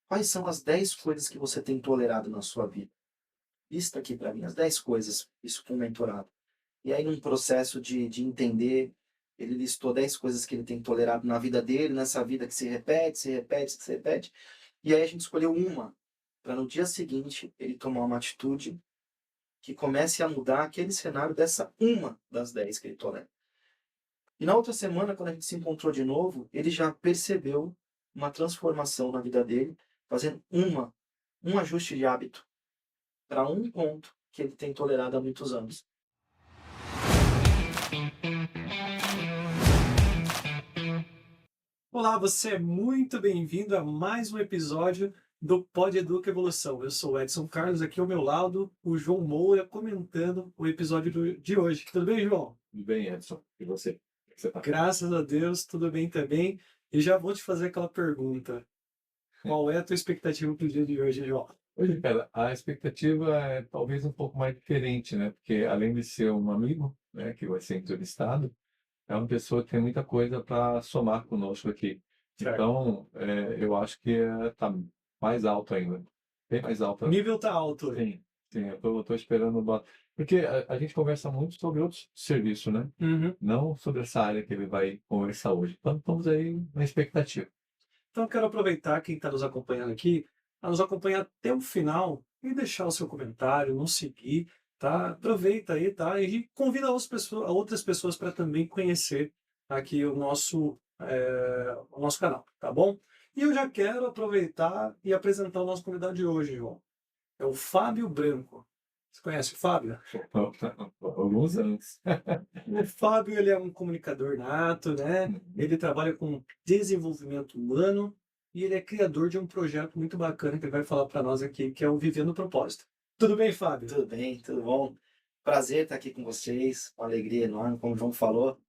quais são as 10 coisas que você tem tolerado na sua vida? Lista aqui para mim as 10 coisas, isso com o mentorado. E aí num processo de entender, ele listou 10 coisas que ele tem tolerado na vida dele, nessa vida que se repete, se repete, se repete. E aí a gente escolheu uma, para no dia seguinte ele tomar uma atitude que comece a mudar aquele cenário dessa uma das 10 que ele tolera. E na outra semana, quando a gente se encontrou de novo, ele já percebeu uma transformação na vida dele, fazendo um ajuste de hábito para um ponto que ele tem tolerado há muitos anos. Olá, você é muito bem-vindo a mais um episódio do Pod Educa Evolução. Eu sou o Edson Carlos, aqui ao meu lado, o João Moura comentando o episódio de hoje. Tudo bem, João? Tudo bem, Edson. E você? Como é que você tá? Graças a Deus, tudo bem também. E já vou te fazer aquela pergunta. Qual é a tua expectativa para o dia de hoje, João? Hoje, cara, a expectativa é talvez um pouco mais diferente, né? Porque além de ser um amigo, né, que vai ser entrevistado, é uma pessoa que tem muita coisa para somar conosco aqui. Certo. Então, eu acho que tá mais alto ainda. Bem mais O alto. nível tá alto hoje. Sim, sim. Eu tô esperando. Porque a gente conversa muito sobre outros serviços, né? Uhum. Não sobre essa área que ele vai conversar hoje. Então, estamos aí na expectativa. Então, eu quero aproveitar quem está nos acompanhando aqui, a nos acompanhar até o final e deixar o seu comentário, nos seguir, tá? Aproveita aí, tá? E convida outras pessoas para também conhecer aqui o nosso canal, tá bom? E eu já quero aproveitar e apresentar o nosso convidado de hoje, João. É o Fábio Branco. Você conhece o Fábio? Alguns anos. O Fábio, ele é um comunicador nato, né? Ele trabalha com desenvolvimento humano e ele é criador de um projeto muito bacana que ele vai falar para nós aqui, que é o Vivendo o Propósito. Tudo bem, Fábio? Tudo bem, tudo bom? Prazer estar aqui com vocês, uma alegria enorme, como o João falou,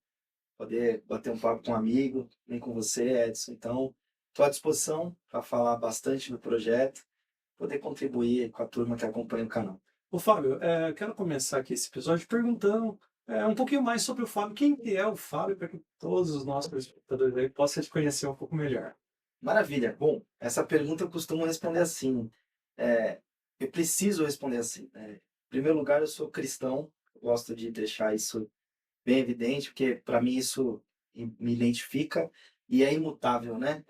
poder bater um papo com um amigo, nem com você, Edson. Então, estou à disposição para falar bastante do projeto, poder contribuir com a turma que acompanha o canal. Ô, Fábio, quero começar aqui esse episódio perguntando um pouquinho mais sobre o Fábio. Quem que é o Fábio, para que todos os nossos espectadores aí possam te conhecer um pouco melhor? Maravilha. Bom, essa pergunta eu costumo responder assim, eh, eu preciso responder assim, né. Em primeiro lugar, eu sou cristão, gosto de deixar isso bem evidente, porque para mim isso me identifica e é imutável, né,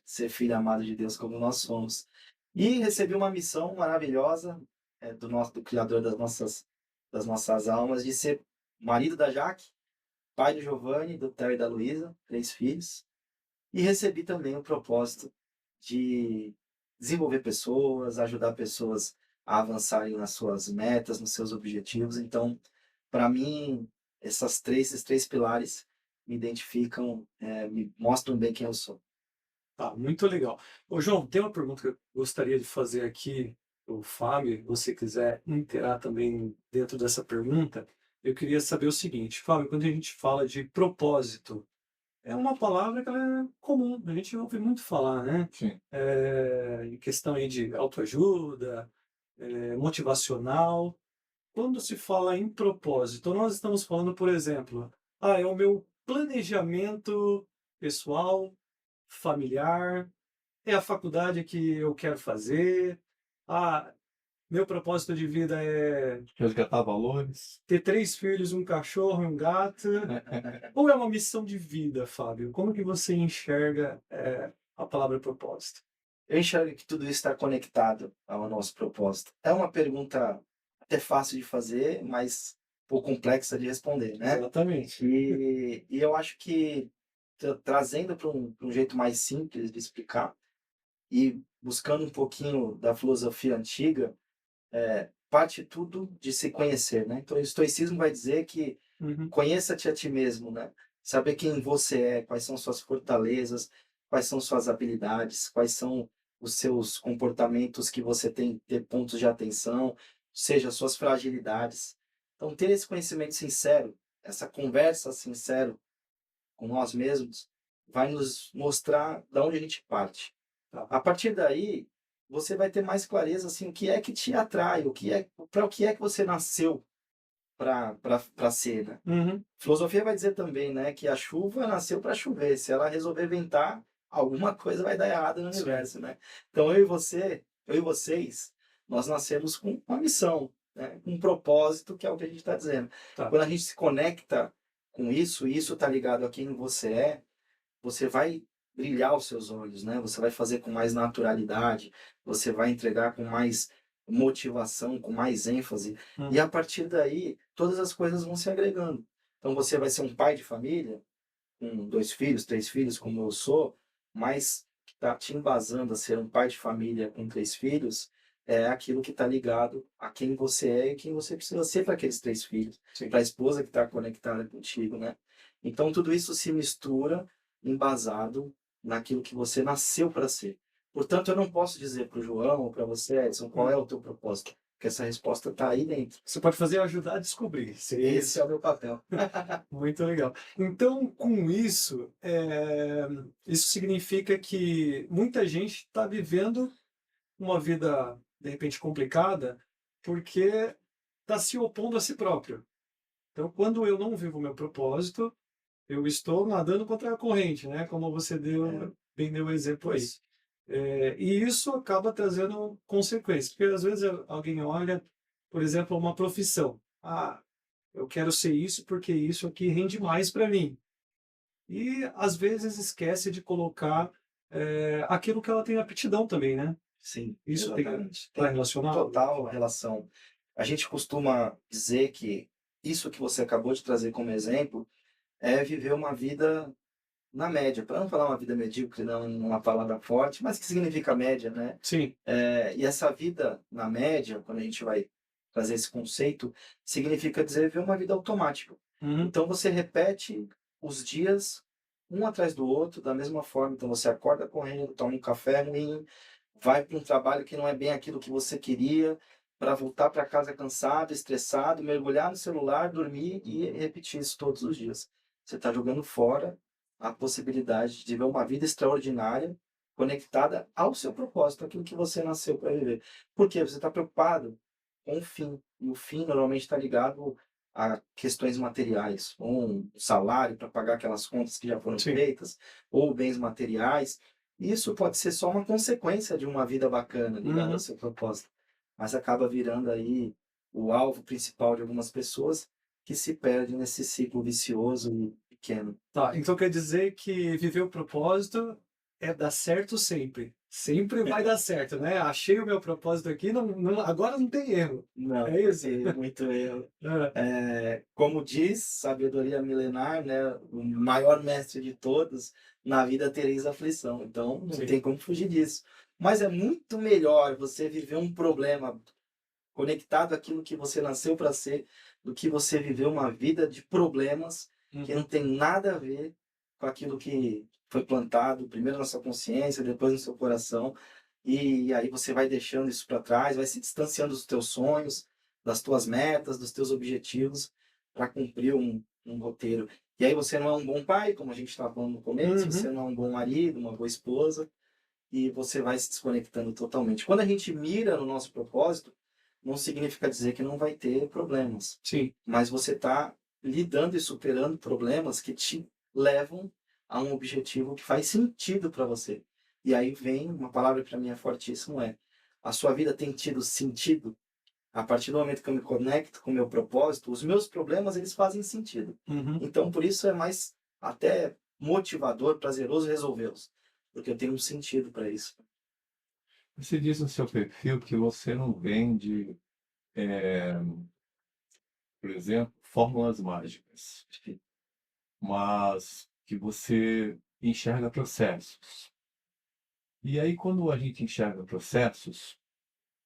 ser filho amado de Deus como nós somos. E recebi uma missão maravilhosa, do criador das nossas almas, de ser marido da Jaque, pai do Giovanni, do Theo e da Luísa, 3 filhos. E recebi também o propósito de desenvolver pessoas, ajudar pessoas a avançarem nas suas metas, nos seus objetivos. Então, para mim, esses 3 pilares me identificam, me mostram bem quem eu sou. Tá, muito legal. Ô, João, tem uma pergunta que eu gostaria de fazer aqui o Fábio, se você quiser inteirar também dentro dessa pergunta, eu queria saber o seguinte, Fábio, quando a gente fala de propósito, é uma palavra que ela é comum, a gente ouve muito falar, né? Sim. Em questão aí de autoajuda, motivacional. Quando se fala em propósito, nós estamos falando, por exemplo, é o meu planejamento pessoal, familiar, é a faculdade que eu quero fazer, ah, meu propósito de vida é Resgatar valores. ter 3 filhos, um cachorro e um gato, ou é uma missão de vida, Fábio? Como que você enxerga, a palavra propósito? Eu enxergo que tudo isso está conectado ao nosso propósito. É uma pergunta até fácil de fazer, mas um pouco complexa de responder, né? Exatamente. E eu acho que trazendo para um jeito mais simples de explicar e buscando um pouquinho da filosofia antiga, parte tudo de se conhecer, né? Então o estoicismo vai dizer que Uhum. conheça-te a ti mesmo, né? Saber quem você é, quais são suas fortalezas, quais são suas habilidades, quais são os seus comportamentos que você tem que ter pontos de atenção, ou seja, suas fragilidades. Então ter esse conhecimento sincero, essa conversa sincera com nós mesmos, vai nos mostrar da onde a gente parte. Tá. A partir daí, você vai ter mais clareza, assim, o que é que te atrai, para o que é que você nasceu para ser, né. Uhum. Filosofia vai dizer também, né, que a chuva nasceu para chover, se ela resolver ventar, alguma coisa vai dar errado no universo, né? Então eu e você, eu e vocês, nós nascemos com uma missão, né? Um propósito, que é o que a gente está dizendo. Tá. Quando a gente se conecta com isso, e isso está ligado a quem você é, você vai brilhar os seus olhos, né? Você vai fazer com mais naturalidade, você vai entregar com mais motivação, com mais ênfase, e a partir daí todas as coisas vão se agregando. Então você vai ser um pai de família, com 2 filhos, 3 filhos, como eu sou, mas que está te embasando a ser um pai de família com 3 filhos, é aquilo que está ligado a quem você é e quem você precisa ser para aqueles 3 filhos, Sim. para a esposa que está conectada contigo, né? Então tudo isso se mistura embasado naquilo que você nasceu para ser. Portanto, eu não posso dizer para o João ou para você, Edson, qual é o teu propósito, porque essa resposta está aí dentro. Você pode fazer ajudar a descobrir. Seria Esse isso. é o meu papel. Muito legal. Então, com isso, isso significa que muita gente está vivendo uma vida, de repente, complicada, porque está se opondo a si próprio. Então, quando eu não vivo o meu propósito, eu estou nadando contra a corrente, né? Como você bem deu o exemplo aí. Isso. E isso acaba trazendo consequências, porque às vezes alguém olha, por exemplo, uma profissão. Ah, eu quero ser isso porque isso aqui rende mais para mim. E às vezes esquece de colocar aquilo que ela tem aptidão também, né? Sim, Isso exatamente. está Tem relacionado? total relação. A gente costuma dizer que isso que você acabou de trazer como exemplo é viver uma vida na média, para não falar uma vida medíocre, não uma palavra forte, mas que significa média, né? Sim. E essa vida na média, quando a gente vai trazer esse conceito, significa dizer viver uma vida automática. Uhum. Então você repete os dias um atrás do outro da mesma forma. Então você acorda correndo, toma um café ruim, vai para um trabalho que não é bem aquilo que você queria, para voltar para casa cansado, estressado, mergulhar no celular, dormir e repetir isso todos os dias. Você está jogando fora a possibilidade de ver uma vida extraordinária conectada ao seu propósito, aquilo que você nasceu para viver. Por quê? Você está preocupado com o fim. E o fim normalmente está ligado a questões materiais, ou um salário para pagar aquelas contas que já foram Sim. feitas, ou bens materiais. Isso pode ser só uma consequência de uma vida bacana ligada ao seu propósito, mas acaba virando aí o alvo principal de algumas pessoas que se perdem nesse ciclo vicioso e pequeno. Tá, então quer dizer que viver o propósito é dar certo sempre. Sempre vai dar certo, né? Achei o meu propósito aqui, agora não tem erro. Não, É isso? tem muito erro. É, Como diz sabedoria milenar, né, o maior mestre de todos, na vida tereis aflição. Então, não sim. tem como fugir disso. Mas é muito melhor você viver um problema conectado àquilo que você nasceu para ser, do que você viver uma vida de problemas que Uhum. não tem nada a ver com aquilo que foi plantado, primeiro na sua consciência, depois no seu coração. E aí você vai deixando isso para trás, vai se distanciando dos teus sonhos, das tuas metas, dos teus objetivos, para cumprir um roteiro. E aí você não é um bom pai, como a gente estava falando no começo, você Uhum. não é um bom marido, uma boa esposa, e você vai se desconectando totalmente. Quando a gente mira no nosso propósito, não significa dizer que não vai ter problemas, Sim. mas você está lidando e superando problemas que te levam a um objetivo que faz sentido para você. E aí vem uma palavra que para mim é fortíssima, a sua vida tem tido sentido? A partir do momento que eu me conecto com o meu propósito, os meus problemas eles fazem sentido. Uhum. Então por isso é mais até motivador, prazeroso resolvê-los, porque eu tenho um sentido para isso. Você diz no seu perfil que você não vende, por exemplo, fórmulas mágicas, mas que você enxerga processos. E aí, quando a gente enxerga processos,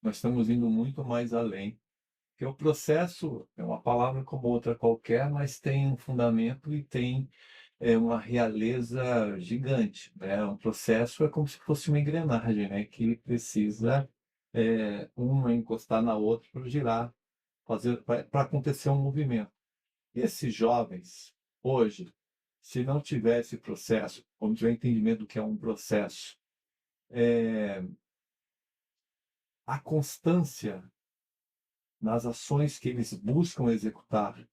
nós estamos indo muito mais além. Porque o processo é uma palavra como outra qualquer, mas tem um fundamento e tem uma realeza gigante, né? Um processo é como se fosse uma engrenagem, né? Que precisa uma encostar na outra para girar, fazer para acontecer um movimento. E esses jovens, hoje, se não tiver esse processo, ou não tiver entendimento do que é um processo, a constância nas ações que eles buscam executar,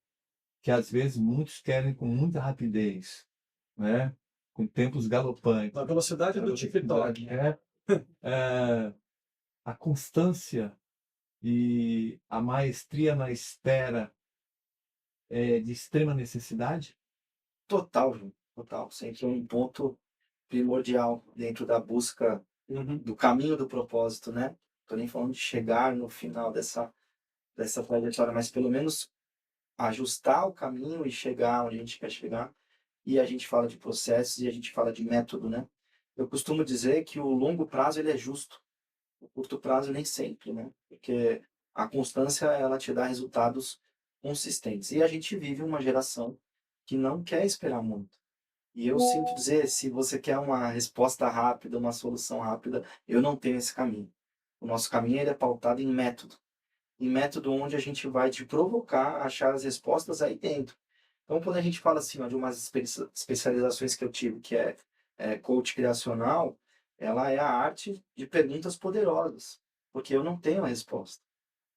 que às vezes muitos querem com muita rapidez, né? com tempos galopantes. Na velocidade do TikTok. A constância e a maestria na espera é de extrema necessidade? Total, João, total. Sempre um ponto primordial dentro da busca Uhum. do caminho do propósito, né? Tô nem falando de chegar no final dessa trajetória, mas pelo menos ajustar o caminho e chegar onde a gente quer chegar. E a gente fala de processos e a gente fala de método, né? Eu costumo dizer que o longo prazo ele é justo, o curto prazo nem sempre, né? Porque a constância ela te dá resultados consistentes. E a gente vive uma geração que não quer esperar muito. E eu sinto dizer, se você quer uma resposta rápida, uma solução rápida, eu não tenho esse caminho. O nosso caminho ele é pautado em método onde a gente vai te provocar a achar as respostas aí dentro. Então, quando a gente fala assim, ó, de umas especializações que eu tive, que é coach criacional, ela é a arte de perguntas poderosas, porque eu não tenho a resposta,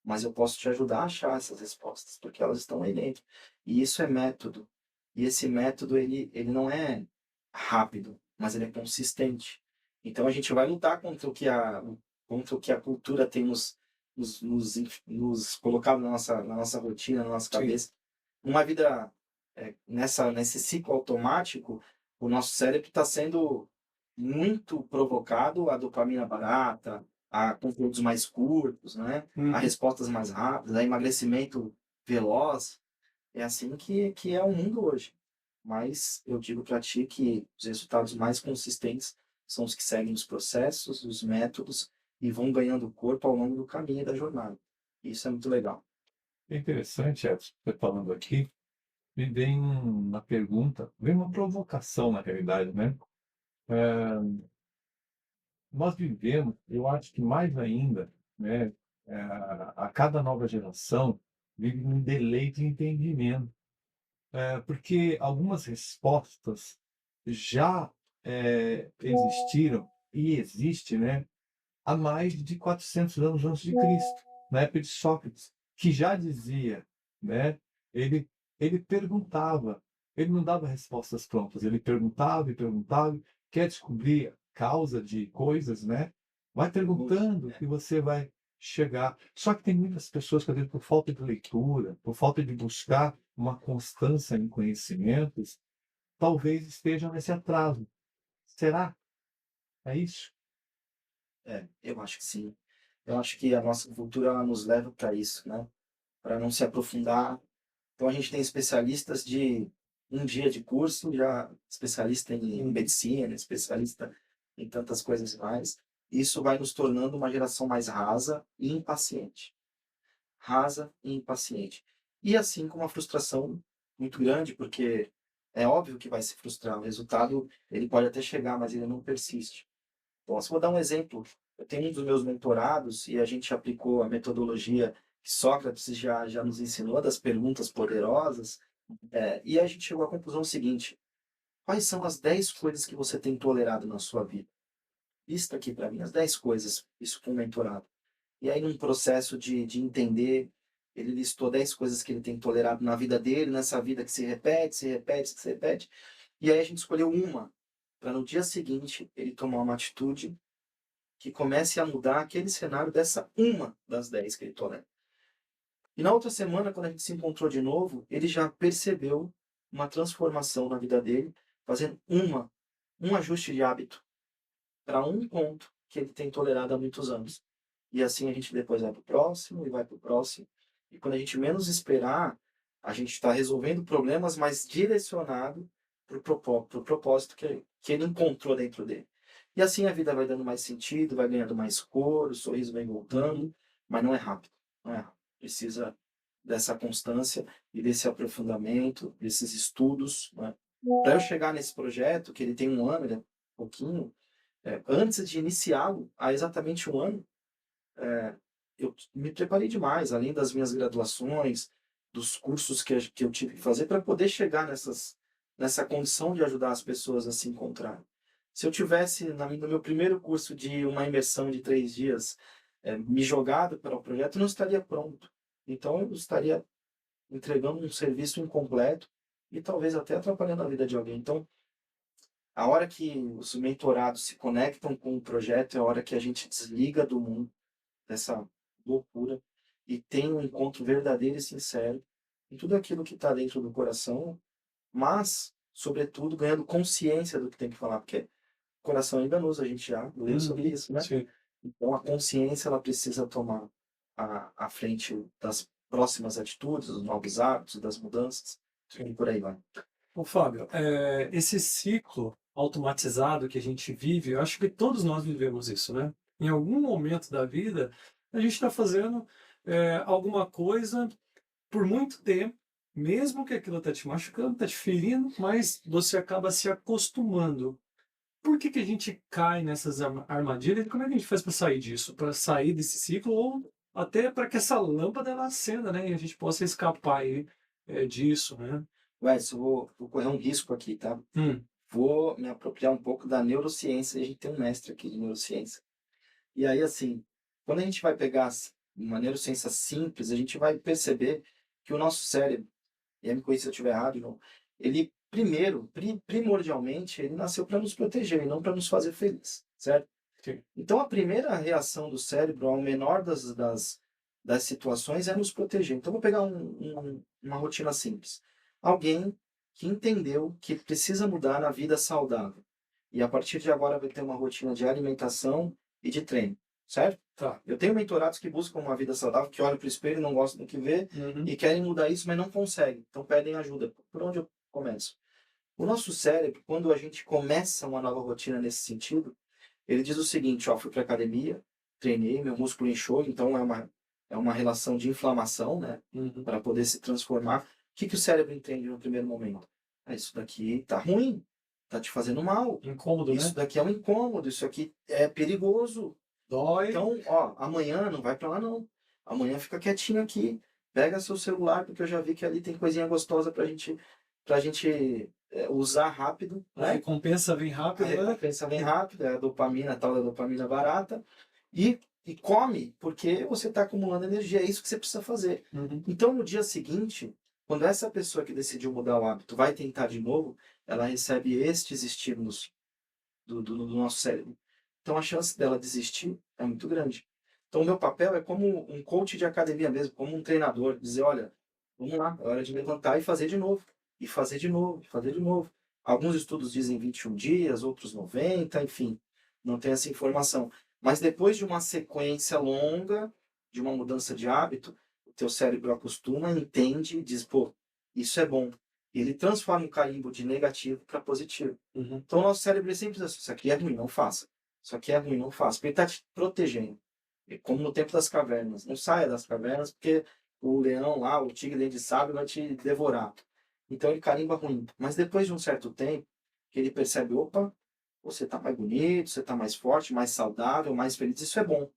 mas eu posso te ajudar a achar essas respostas, porque elas estão aí dentro. E isso é método. E esse método, ele não é rápido, mas ele é consistente. Então, a gente vai lutar contra o que a cultura tem nos colocado na nossa rotina, na nossa Sim. cabeça. Uma vida nesse ciclo automático, o nosso cérebro está sendo muito provocado a dopamina barata, a conteúdos mais curtos, né? A respostas mais rápidas, a emagrecimento veloz. É assim que é o mundo hoje. Mas eu digo para ti que os resultados mais consistentes são os que seguem os processos, os métodos e vão ganhando corpo ao longo do caminho e da jornada. Isso é muito legal. É interessante, Edson, você falando aqui, me vem uma pergunta, vem uma provocação, na realidade, né? Nós vivemos, eu acho que mais ainda, né, a cada nova geração vive um deleite de entendimento, porque algumas respostas já existiram e existem, né, há mais de 400 anos antes de Cristo, na época de Sócrates, que já dizia, né, ele, ele perguntava, ele não dava respostas prontas, ele perguntava e perguntava, quer descobrir a causa de coisas, né? Vai perguntando que você vai chegar. Só que tem muitas pessoas que, às vezes, por falta de leitura, por falta de buscar uma constância em conhecimentos, talvez estejam nesse atraso. Será? É isso? Eu acho que sim. Eu acho que a nossa cultura ela nos leva para isso, né? Para não se aprofundar. Então a gente tem especialistas de um dia de curso, já especialista em medicina, especialista em tantas coisas mais. Isso vai nos tornando uma geração mais rasa e impaciente. Rasa e impaciente. E assim com uma frustração muito grande, porque é óbvio que vai se frustrar. O resultado, ele pode até chegar, mas ele não persiste. Bom, se eu vou dar um exemplo, eu tenho um dos meus mentorados e a gente aplicou a metodologia que Sócrates já nos ensinou, das perguntas poderosas, e a gente chegou à conclusão seguinte: quais são as 10 coisas que você tem tolerado na sua vida? Lista aqui para mim, as 10 coisas, isso com o mentorado. E aí, num processo de entender, ele listou 10 coisas que ele tem tolerado na vida dele, nessa vida que se repete, se repete, se repete. E aí a gente escolheu uma, para no dia seguinte ele tomar uma atitude que comece a mudar aquele cenário dessa uma das 10 que ele tolera. E na outra semana, quando a gente se encontrou de novo, ele já percebeu uma transformação na vida dele, fazendo um ajuste de hábito para um ponto que ele tem tolerado há muitos anos. E assim a gente depois vai para o próximo e vai para o próximo. E quando a gente menos esperar, a gente está resolvendo problemas, mas direcionado para o propósito que ele encontrou dentro dele. E assim a vida vai dando mais sentido, vai ganhando mais cor, o sorriso vem voltando, mas não é rápido. Não é rápido. Precisa dessa constância e desse aprofundamento, desses estudos. Né? Para eu chegar nesse projeto, que ele tem um ano, ele é pouquinho, antes de iniciá-lo, há exatamente um ano, eu me preparei demais, além das minhas graduações, dos cursos que eu tive que fazer para poder chegar nessa condição de ajudar as pessoas a se encontrar. Se eu tivesse, no meu primeiro curso de uma imersão de 3 dias, me jogado para o projeto, eu não estaria pronto. Então, eu estaria entregando um serviço incompleto e talvez até atrapalhando a vida de alguém. Então, A hora que os mentorados se conectam com o projeto é a hora que a gente desliga do mundo, dessa loucura, e tem um encontro verdadeiro e sincero em tudo aquilo que está dentro do coração, mas, sobretudo, ganhando consciência do que tem que falar, porque o coração é enganoso, a gente já leu sobre isso, né? Sim. Então, a consciência ela precisa tomar a frente das próximas atitudes, dos novos hábitos, das mudanças, e por aí vai. Ô, Fábio, esse ciclo automatizado que a gente vive, eu acho que todos nós vivemos isso, né? Em algum momento da vida, a gente está fazendo alguma coisa por muito tempo, mesmo que aquilo está te machucando, está te ferindo, mas você acaba se acostumando. Por que que a gente cai nessas armadilhas? E como é que a gente faz para sair disso? Para sair desse ciclo ou até para que essa lâmpada ela acenda, né? E a gente possa escapar aí, disso, né? Wes, eu vou correr um risco aqui, tá? Hum, Vou me apropriar um pouco da neurociência, a gente tem um mestre aqui de neurociência. E aí, assim, quando a gente vai pegar uma neurociência simples, a gente vai perceber que o nosso cérebro, e aí me corrija se eu estiver errado, não, ele primeiro, primordialmente, ele nasceu para nos proteger e não para nos fazer felizes, certo? sim. Então, a primeira reação do cérebro ao menor das situações é nos proteger. Então, vou pegar uma rotina simples. Alguém que entendeu que precisa mudar na vida saudável. E a partir de agora vai ter uma rotina de alimentação e de treino, certo? Tá. Eu tenho mentorados que buscam uma vida saudável, que olham para o espelho e não gostam do que vê, Uhum. e querem mudar isso, mas não conseguem. Então, pedem ajuda. Por onde eu começo? O nosso cérebro, quando a gente começa uma nova rotina nesse sentido, ele diz o seguinte, ó, fui para academia, treinei, meu músculo inchou, então é uma relação de inflamação, né, Uhum. para poder se transformar. O que o cérebro entende no primeiro momento? Ah, isso daqui tá ruim, tá te fazendo mal, Incômodo, isso né? daqui é um incômodo, isso aqui é perigoso. Dói. Então, ó, amanhã não vai para lá não. Amanhã fica quietinho aqui, pega seu celular, porque eu já vi que ali tem coisinha gostosa pra gente usar rápido, A né? recompensa vem A rápido, né? recompensa vem rápido, é a dopamina, a tal da dopamina barata, e come, porque você está acumulando energia, é isso que você precisa fazer. Uhum. Então, no dia seguinte, quando essa pessoa que decidiu mudar o hábito vai tentar de novo, ela recebe estes estímulos do nosso cérebro. Então, a chance dela desistir é muito grande. Então, o meu papel é como um coach de academia mesmo, como um treinador, dizer, olha, vamos lá, é hora de levantar e fazer de novo, e fazer de novo, e fazer de novo. Alguns estudos dizem 21 dias, outros 90, enfim, não tem essa informação. Mas depois de uma sequência longa, de uma mudança de hábito, o teu cérebro acostuma, entende e diz, pô, isso é bom. E ele transforma o carimbo de negativo para positivo. Uhum. Então o nosso cérebro ele sempre diz assim, isso aqui é ruim, não faça. Isso aqui é ruim, não faça. Porque ele está te protegendo. É como no tempo das cavernas. Não saia das cavernas, porque o leão lá, o tigre dente de sabre vai te devorar. Então ele carimba ruim. Mas depois de um certo tempo, que ele percebe, opa, você está mais bonito, você está mais forte, mais saudável, mais feliz, isso é bom.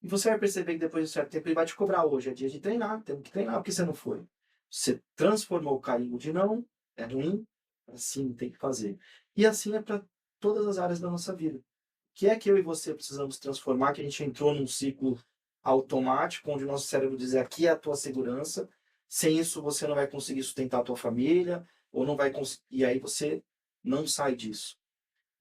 E você vai perceber que depois de um certo tempo ele vai te cobrar, hoje é dia de treinar, temos que treinar, porque você não foi. Você transformou o carimbo de não, é ruim, assim tem que fazer. E assim é para todas as áreas da nossa vida. O que é que eu e você precisamos transformar, que a gente entrou num ciclo automático, onde o nosso cérebro diz, aqui é a tua segurança, sem isso você não vai conseguir sustentar a tua família, ou não vai e aí você não sai disso.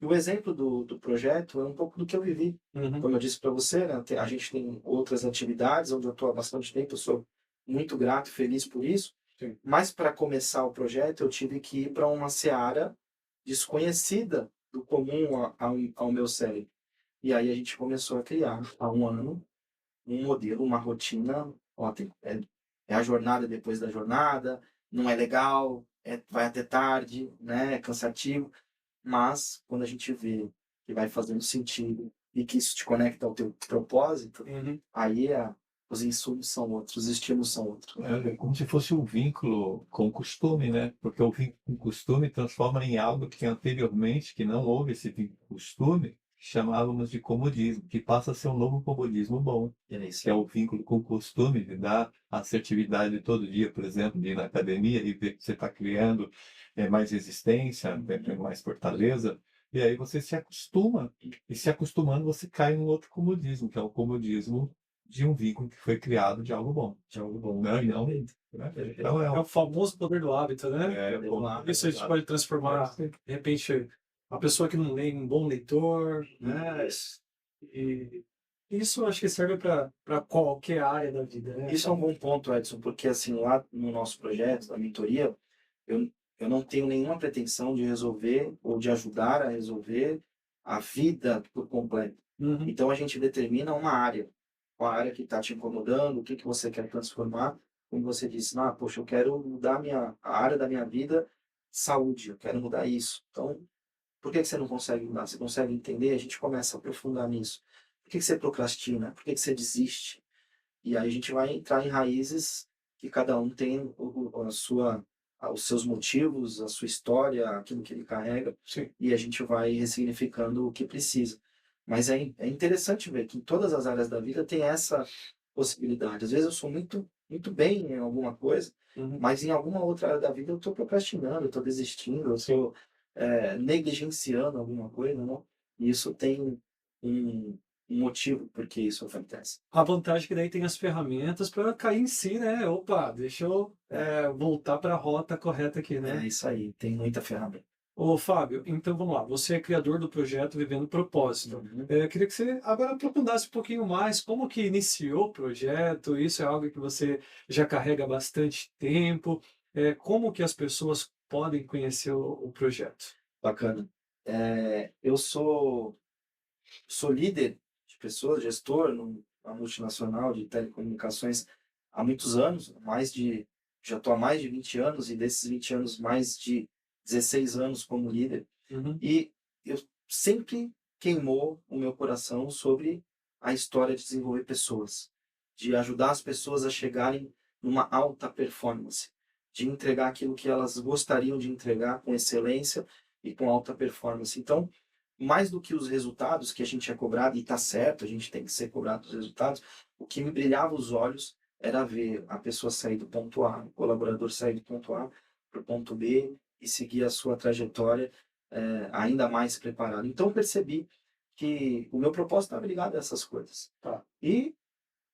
E o exemplo do projeto é um pouco do que eu vivi. Uhum. Como eu disse para você, né, a gente tem outras atividades onde eu estou há bastante tempo, eu sou muito grato e feliz por isso. Sim. Mas para começar o projeto, eu tive que ir para uma seara desconhecida do comum ao meu cérebro. E aí a gente começou a criar, há um ano, um modelo, uma rotina. Ó, é a jornada depois da jornada, não é legal, vai até tarde, né, é cansativo. Mas quando a gente vê que vai fazendo sentido e que isso te conecta ao teu propósito, Uhum. aí os insumos são outros, os estímulos são outros. É como se fosse um vínculo com o costume, né? Porque o vínculo com o costume transforma em algo que anteriormente, que não houve esse vínculo com o costume, que chamávamos de comodismo, que passa a ser um novo comodismo bom, É isso. que é o vínculo com o costume de dar assertividade todo dia, por exemplo, de ir na academia e ver que você está criando mais resistência, mais fortaleza, e aí você se acostuma, e se acostumando você cai num outro comodismo, que é o comodismo de um vínculo que foi criado de algo bom. De algo bom. Né? Então, então É o famoso poder do hábito, né? bom. Poder do hábito, Isso a gente pode transformar, de repente, a pessoa que não lê, um bom leitor, né? E isso eu acho que serve para qualquer área da vida, né? Isso é um bom ponto, Edson, porque assim, lá no nosso projeto, na mentoria, eu, eu não tenho nenhuma pretensão de resolver ou de ajudar a resolver a vida por completo. Uhum, Então a gente determina uma área, qual a área que está te incomodando, o que que você quer transformar. Como você disse, ah, poxa, eu quero mudar a área da minha vida, saúde, eu quero mudar isso. Então, por que que você não consegue mudar? Você consegue entender? A gente começa a aprofundar nisso. Por que que você procrastina? Por que que você desiste? E aí a gente vai entrar em raízes que cada um tem os seus motivos, a sua história, aquilo que ele carrega, sim. e a gente vai ressignificando o que precisa. Mas é interessante ver que em todas as áreas da vida tem essa possibilidade. Às vezes eu sou muito bem em alguma coisa, Uhum, mas em alguma outra área da vida eu estou procrastinando, eu estou desistindo, eu sim. estou negligenciando alguma coisa, não? E isso tem um, um motivo por que isso acontece. A vantagem é que daí tem as ferramentas para cair em si, né? Opa, deixa eu É, voltar para a rota correta aqui, é né? isso aí, tem muita ferramenta. Ô, Fábio, então vamos lá. Você é criador do projeto Vivendo o Propósito. Uhum. Eu queria que você agora aprofundasse um pouquinho mais como que iniciou o projeto. Isso é algo que você já carrega há bastante tempo. Como que as pessoas podem conhecer o projeto? Bacana. Eu sou líder de pessoas, gestor numa multinacional de telecomunicações há muitos anos, já estou há mais de 20 anos, e desses 20 anos, mais de 16 anos como líder. Uhum, E eu sempre queimou o meu coração sobre a história de desenvolver pessoas, de ajudar as pessoas a chegarem numa alta performance, de entregar aquilo que elas gostariam de entregar com excelência e com alta performance. Então, mais do que os resultados que a gente é cobrado, e está certo, a gente tem que ser cobrado dos resultados, o que me brilhava os olhos era ver a pessoa sair do ponto A, o colaborador sair do ponto A para o ponto B e seguir a sua trajetória ainda mais preparado. Então percebi que o meu propósito estava ligado a essas coisas. tá. E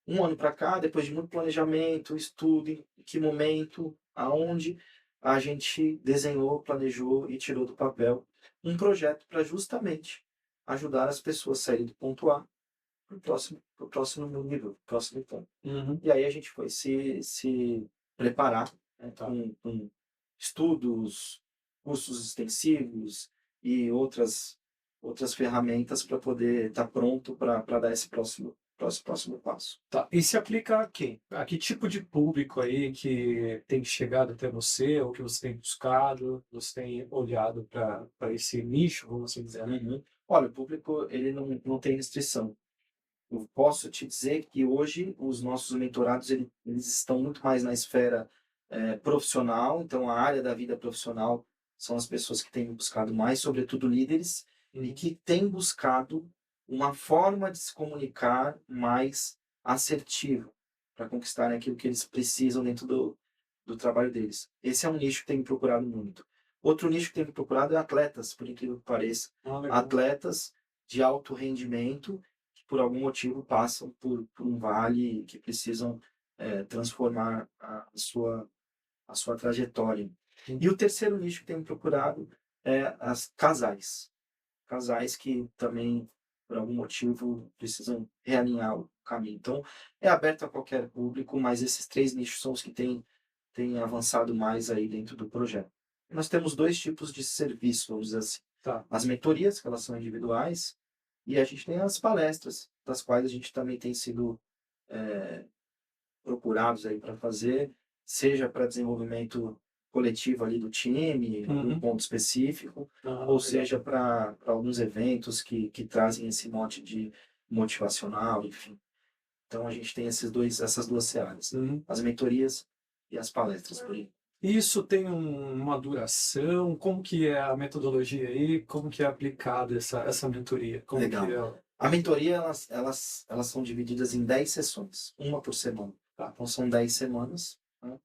um ano para cá, depois de muito planejamento, estudo, em que momento, aonde, a gente desenhou, planejou e tirou do papel um projeto para justamente ajudar as pessoas a saírem do ponto A para o próximo nível, próximo ponto. Uhum, E aí a gente foi se preparar, né, tá. com estudos, cursos extensivos e outras ferramentas para poder estar pronto para dar esse próximo passo. Tá. E se aplica a quem? A que tipo de público aí que tem chegado até você, ou que você tem buscado, você tem olhado para esse nicho, vamos assim dizer, né? Uhum. Olha, o público ele não tem restrição. Eu posso te dizer que hoje os nossos mentorados eles estão muito mais na esfera profissional, então a área da vida profissional são as pessoas que têm buscado mais, sobretudo líderes, e Uhum. que têm buscado uma forma de se comunicar mais assertiva para conquistarem aquilo que eles precisam dentro do trabalho deles. Esse é um nicho que tem me procurado muito. Outro nicho que tem me procurado é atletas, por incrível que pareça. Ah, legal. Atletas de alto rendimento que por algum motivo passam por um vale que precisam transformar a sua trajetória. Uhum. E o terceiro nicho que tem me procurado é as casais. Casais que também, por algum motivo, precisam realinhar o caminho. Então, é aberto a qualquer público, mas esses três nichos são os que têm avançado mais aí dentro do projeto. Nós temos dois tipos de serviço, vamos dizer assim. Tá. As mentorias, que elas são individuais, e a gente tem as palestras, das quais a gente também tem sido procurados aí para fazer, seja para desenvolvimento coletivo ali do time, algum Uhum. ponto específico, Ah, ou legal. seja para alguns eventos que trazem esse mote de motivacional, enfim. Então a gente tem essas duas searas, Uhum. as mentorias e as palestras por aí. Isso tem uma duração? Como que é a metodologia aí? Como que é aplicada essa mentoria? Como que Legal. é? A mentoria, elas são divididas em 10 sessões, uma por semana. Tá? Então são 10 semanas. Né?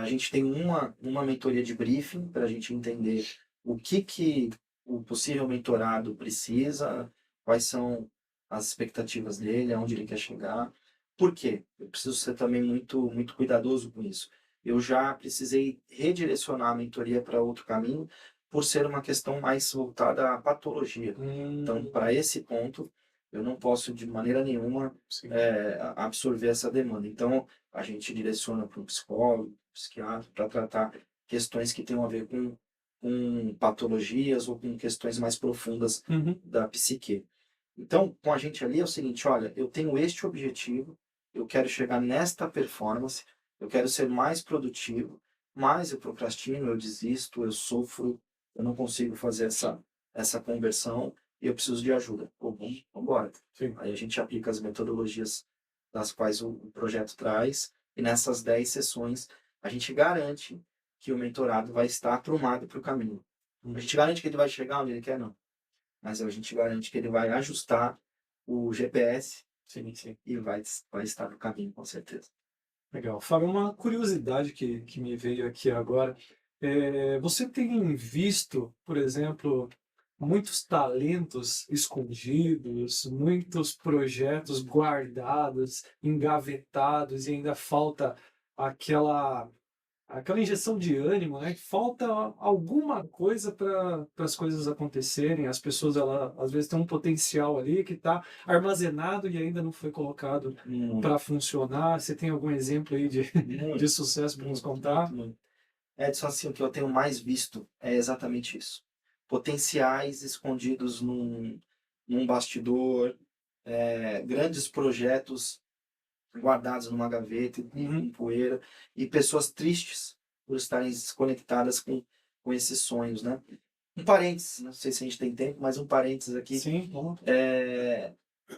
A gente tem uma mentoria de briefing para a gente entender o que o possível mentorado precisa, quais são as expectativas dele, aonde ele quer chegar. Por quê? Eu preciso ser também muito cuidadoso com isso. Eu já precisei redirecionar a mentoria para outro caminho, por ser uma questão mais voltada à patologia. Então, para esse ponto, eu não posso de maneira nenhuma sim. absorver essa demanda. Então, a gente direciona para um psicólogo, psiquiatra, para tratar questões que tenham a ver com patologias ou com questões mais profundas Uhum. da psique. Então, com a gente ali é o seguinte, olha, eu tenho este objetivo, eu quero chegar nesta performance, eu quero ser mais produtivo, mas eu procrastino, eu desisto, eu sofro, eu não consigo fazer essa conversão e eu preciso de ajuda. Pô, vamos embora. Sim. Aí a gente aplica as metodologias das quais o projeto traz e nessas 10 sessões a gente garante que o mentorado vai estar aprumado para o caminho. A gente garante que ele vai chegar onde ele quer, não. Mas a gente garante que ele vai ajustar o GPS Sim, sim. e vai estar no caminho, com certeza. Legal. Fábio, uma curiosidade que me veio aqui agora. Você tem visto, por exemplo, muitos talentos escondidos, muitos projetos guardados, engavetados, e ainda falta aquela injeção de ânimo, né? Falta alguma coisa para as coisas acontecerem. As pessoas, às vezes, têm um potencial ali que está armazenado e ainda não foi colocado para funcionar. Você tem algum exemplo aí de Muito, sucesso para nos muito, contar? muito, muito. Edson, assim, o que eu tenho mais visto é exatamente isso. Potenciais escondidos num bastidor, grandes projetos guardados numa gaveta e Uhum. com poeira, e pessoas tristes por estarem desconectadas com esses sonhos, né? Um parênteses, não sei se a gente tem tempo, mas um parênteses aqui. Sim, vamos.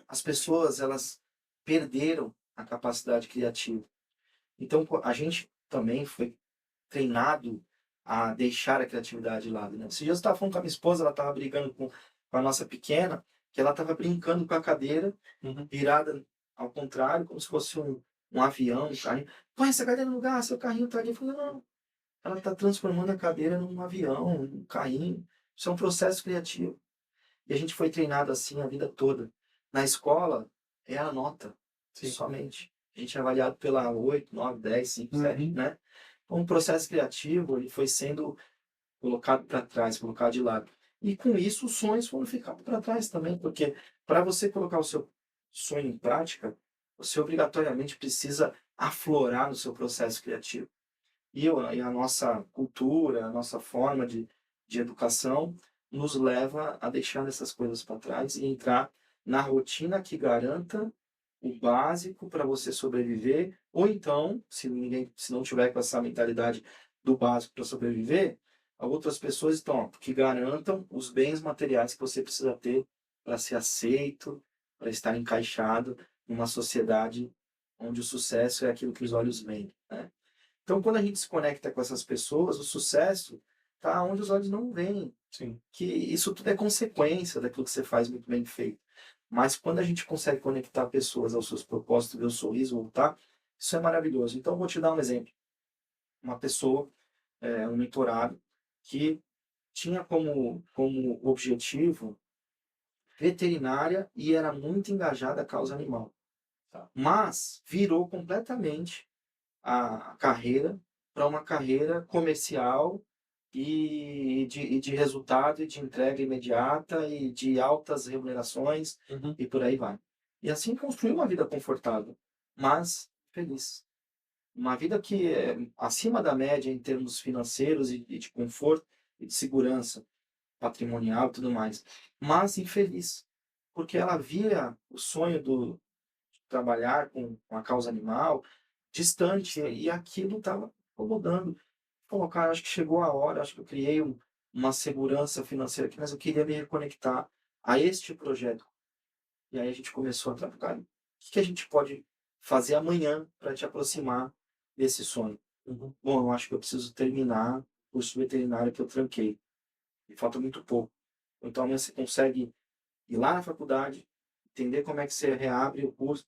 As pessoas, elas perderam a capacidade criativa. Então, a gente também foi treinado a deixar a criatividade de lado, né? Esses dias eu estava falando com a minha esposa, ela estava brigando com a nossa pequena, que ela estava brincando com a cadeira, Uhum. virada ao contrário, como se fosse um avião, um carrinho. Põe essa cadeira no lugar, seu carrinho está ali. Eu falei, não, ela está transformando a cadeira num avião, um carrinho. Isso é um processo criativo. E a gente foi treinado assim a vida toda. Na escola, é a nota, Sim. somente. A gente é avaliado pela 8, 9, 10, 5, 7, Uhum. né? Então, o processo criativo ele foi sendo colocado para trás, colocado de lado. E com isso, os sonhos foram ficando para trás também, porque para você colocar o seu sonho em prática, você obrigatoriamente precisa aflorar no seu processo criativo. E a nossa cultura, a nossa forma de educação nos leva a deixar essas coisas para trás e entrar na rotina que garanta o básico para você sobreviver, ou então, se não tiver com essa mentalidade do básico para sobreviver, outras pessoas estão, que garantam os bens materiais que você precisa ter para ser aceito, para estar encaixado numa sociedade onde o sucesso é aquilo que os olhos veem, né? Então, quando a gente se conecta com essas pessoas, o sucesso está onde os olhos não veem. Sim. Que isso tudo é consequência daquilo que você faz muito bem feito. Mas quando a gente consegue conectar pessoas aos seus propósitos, ver o sorriso voltar, isso é maravilhoso. Então, eu vou te dar um exemplo. Uma pessoa, um mentorado, que tinha como objetivo veterinária e era muito engajada a causa animal. Tá. Mas virou completamente a carreira para uma carreira comercial e de resultado e de entrega imediata e de altas remunerações Uhum. e por aí vai. E assim construiu uma vida confortável, mas feliz. Uma vida que é acima da média em termos financeiros e de conforto e de segurança patrimonial e tudo mais, mas infeliz, porque ela via o sonho de trabalhar com a causa animal distante e aquilo estava incomodando. Falou, cara, acho que chegou a hora, acho que eu criei uma segurança financeira aqui, mas eu queria me reconectar a este projeto. E aí a gente começou a trabalhar. O que a gente pode fazer amanhã para te aproximar desse sonho? Uhum. Bom, eu acho que eu preciso terminar o curso veterinário que eu tranquei. E falta muito pouco. Então amanhã você consegue ir lá na faculdade, entender como é que você reabre o curso.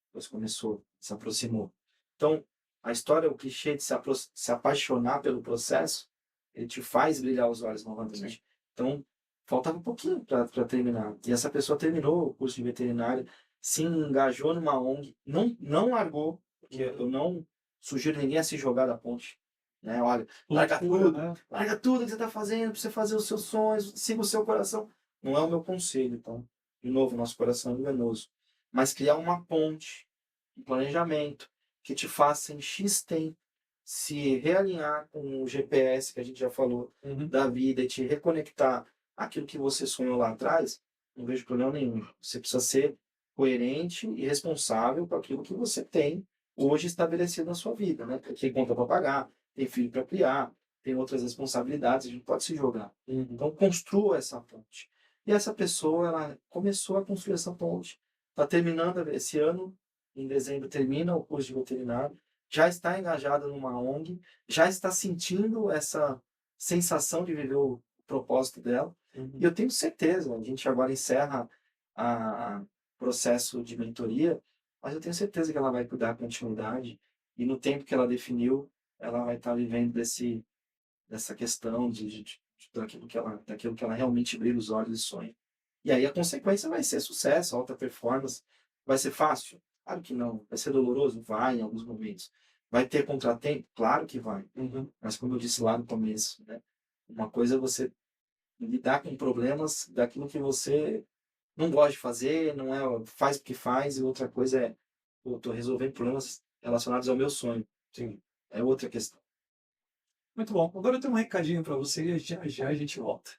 Depois começou, se aproximou. Então, a história, o clichê de se apaixonar pelo processo, ele te faz brilhar os olhos novamente. Sim. Então, faltava um pouquinho para terminar. E essa pessoa terminou o curso de veterinário, se engajou numa ONG, não largou, porque eu não sugiro ninguém a se jogar da ponte. né? Olha, larga Loucura, tudo, né? larga tudo que você está fazendo para você fazer os seus sonhos, siga o seu coração. Não é o meu conselho, então, de novo, nosso coração é enganoso. Mas criar uma ponte, um planejamento que te faça em X tempo se realinhar com o GPS que a gente já falou Uhum. da vida e te reconectar aquilo que você sonhou lá atrás, não vejo problema nenhum. Você precisa ser coerente e responsável com aquilo que você tem hoje estabelecido na sua vida, né? Porque tem conta para pagar, tem filho para criar, tem outras responsabilidades, a gente pode se jogar. Uhum. Então, construa essa ponte. E essa pessoa, ela começou a construir essa ponte. Está terminando esse ano, em dezembro termina o curso de veterinário, já está engajada numa ONG, já está sentindo essa sensação de viver o propósito dela. E eu tenho certeza, a gente agora encerra o processo de mentoria, mas eu tenho certeza que ela vai dar continuidade e no tempo que ela definiu, ela vai estar vivendo dessa questão daquilo que ela realmente brilha os olhos e sonha. E aí a consequência vai ser sucesso, alta performance. Vai ser fácil? Claro que não. Vai ser doloroso? Vai, em alguns momentos. Vai ter contratempo? Claro que vai. Uhum. Mas como eu disse lá no começo, né? Uma coisa é você lidar com problemas daquilo que você não gosta de fazer, não é faz porque faz, e outra coisa é, eu estou resolvendo problemas relacionados ao meu sonho. Sim. É outra questão. Muito bom. Agora eu tenho um recadinho para você e já já a gente volta.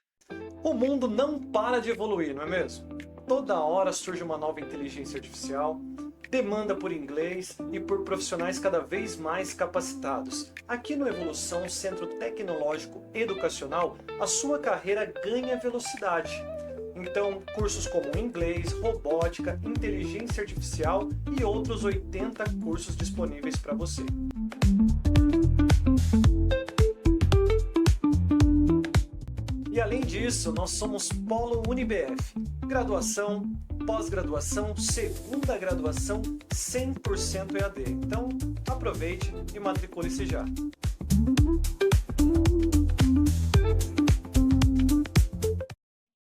O mundo não para de evoluir, não é mesmo? Toda hora surge uma nova inteligência artificial, demanda por inglês e por profissionais cada vez mais capacitados. Aqui no Evolução, Centro Tecnológico Educacional, a sua carreira ganha velocidade. Então, cursos como inglês, robótica, inteligência artificial e outros 80 cursos disponíveis para você. E além disso, nós somos Polo UniBF. Graduação, pós-graduação, segunda graduação, 100% EAD. Então, aproveite e matricule-se já.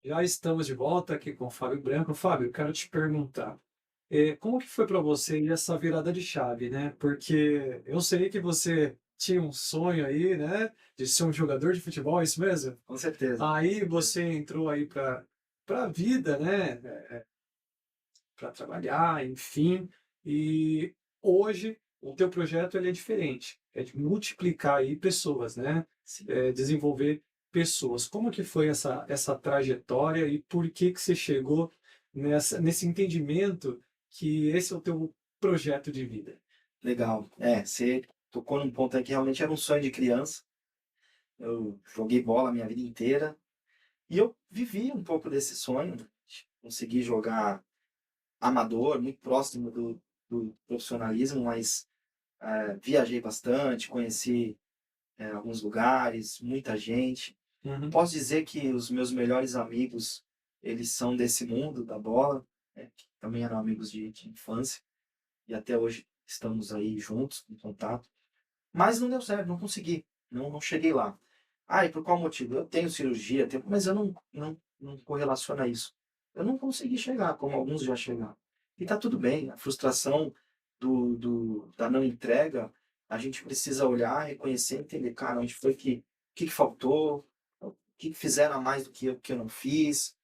Já estamos de volta aqui com o Fábio Branco. Fábio, quero te perguntar, como que foi para você essa virada de chave, né? Porque eu sei que você tinha um sonho aí, né, de ser um jogador de futebol, é isso mesmo? Com certeza. Aí você entrou aí para a vida, né, para trabalhar, enfim, e hoje o teu projeto ele é diferente, é de multiplicar aí pessoas, né, Sim. desenvolver pessoas. Como que foi essa trajetória e por que você chegou nesse entendimento que esse é o teu projeto de vida? Legal. Você tocou num ponto aí que realmente era um sonho de criança. Eu joguei bola a minha vida inteira e eu vivi um pouco desse sonho. Consegui jogar amador, muito próximo do profissionalismo, mas viajei bastante, conheci alguns lugares, muita gente. Uhum. Posso dizer que os meus melhores amigos, eles são desse mundo da bola, né, que também eram amigos de infância e até hoje estamos aí juntos, em contato. Mas não deu certo, não consegui, não cheguei lá. E por qual motivo? Eu tenho cirurgia, mas eu não correlaciono a isso. Eu não consegui chegar, como alguns já chegaram. E tá tudo bem, a frustração da não entrega, a gente precisa olhar, reconhecer, entender, cara, onde foi que faltou, o que fizeram a mais do que eu não fiz,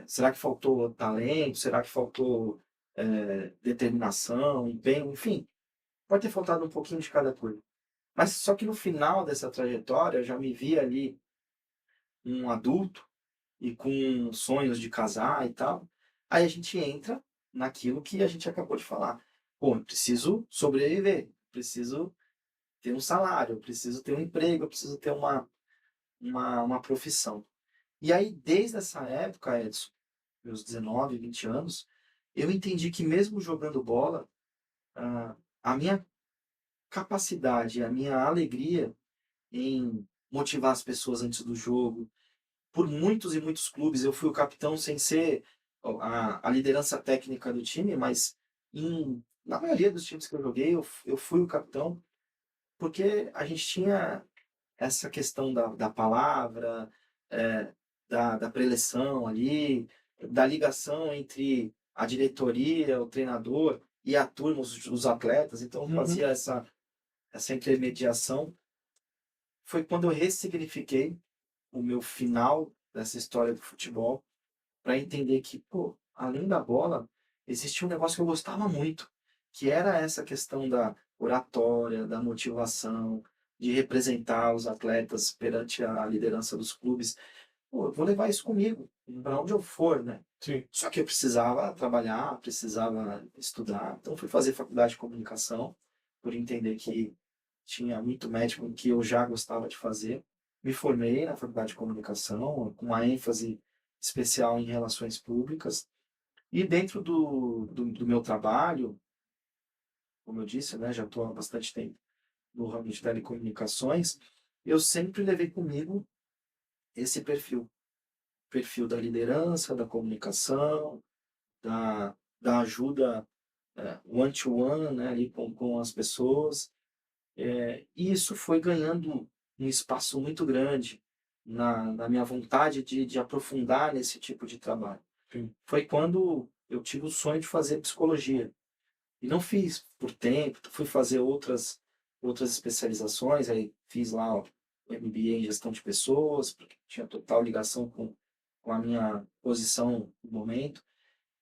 será que faltou talento, será que faltou determinação, empenho, enfim, pode ter faltado um pouquinho de cada coisa. Mas só que no final dessa trajetória, eu já me vi ali um adulto e com sonhos de casar e tal. Aí a gente entra naquilo que a gente acabou de falar. Pô, eu preciso sobreviver, preciso ter um salário, eu preciso ter um emprego, eu preciso ter uma profissão. E aí, desde essa época, Edson, meus 19, 20 anos, eu entendi que mesmo jogando bola, a minha capacidade, a minha alegria em motivar as pessoas antes do jogo. Por muitos e muitos clubes eu fui o capitão sem ser a liderança técnica do time, mas na maioria dos times que eu joguei eu fui o capitão, porque a gente tinha essa questão da palavra, da preleção ali, da ligação entre a diretoria, o treinador e a turma, os atletas. Então eu Uhum. fazia essa intermediação foi quando eu ressignifiquei o meu final dessa história do futebol, para entender que, pô, além da bola, existia um negócio que eu gostava muito, que era essa questão da oratória, da motivação, de representar os atletas perante a liderança dos clubes. Pô, eu vou levar isso comigo, para onde eu for, né? Sim. Só que eu precisava trabalhar, precisava estudar. Então, fui fazer faculdade de comunicação, por entender que tinha muito médico que eu já gostava de fazer. Me formei na faculdade de comunicação, com uma ênfase especial em relações públicas. E dentro do meu trabalho, como eu disse, né, já estou há bastante tempo no ramo de telecomunicações, eu sempre levei comigo esse perfil da liderança, da comunicação, da ajuda one-to-one, né, ali com as pessoas. E isso foi ganhando um espaço muito grande na minha vontade de aprofundar nesse tipo de trabalho. Sim. Foi quando eu tive o sonho de fazer psicologia. E não fiz por tempo, fui fazer outras especializações, aí fiz lá o MBA em gestão de pessoas, porque tinha total ligação com a minha posição no momento.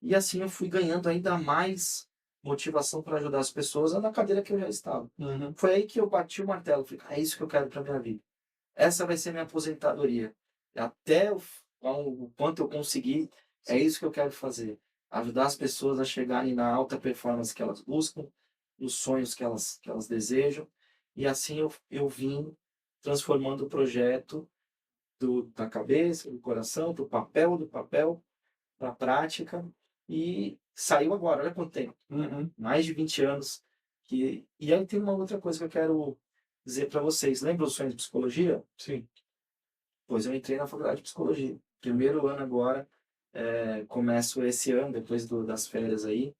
E assim eu fui ganhando ainda mais motivação para ajudar as pessoas na cadeira que eu já estava. Uhum. Foi aí que eu bati o martelo, falei, é isso que eu quero para minha vida. Essa vai ser minha aposentadoria. Até o quanto eu conseguir, é isso que eu quero fazer. Ajudar as pessoas a chegarem na alta performance que elas buscam, nos sonhos que elas desejam. E assim eu vim transformando o projeto da cabeça, do coração, do papel para a prática. E saiu agora, olha quanto tempo. Uhum. Mais de 20 anos. E aí tem uma outra coisa que eu quero dizer para vocês. Lembra o sonho de psicologia? Sim. Pois eu entrei na faculdade de psicologia. Primeiro ano agora, começo esse ano, depois das férias aí,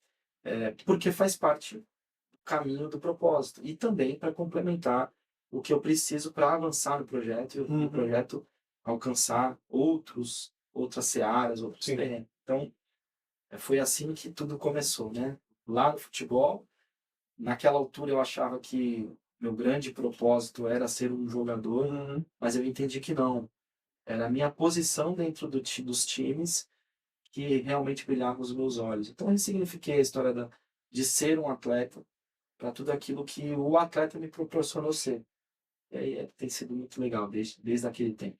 porque faz parte do caminho do propósito. E também para complementar o que eu preciso para avançar no projeto e o projeto alcançar outras searas, outros Sim. terrenos. Então, foi assim que tudo começou, né? Lá no futebol, naquela altura eu achava que meu grande propósito era ser um jogador, Uhum. mas eu entendi que não. Era a minha posição dentro dos times que realmente brilhava os meus olhos. Então, eu ressignifiquei a história de ser um atleta para tudo aquilo que o atleta me proporcionou ser. E aí tem sido muito legal desde aquele tempo.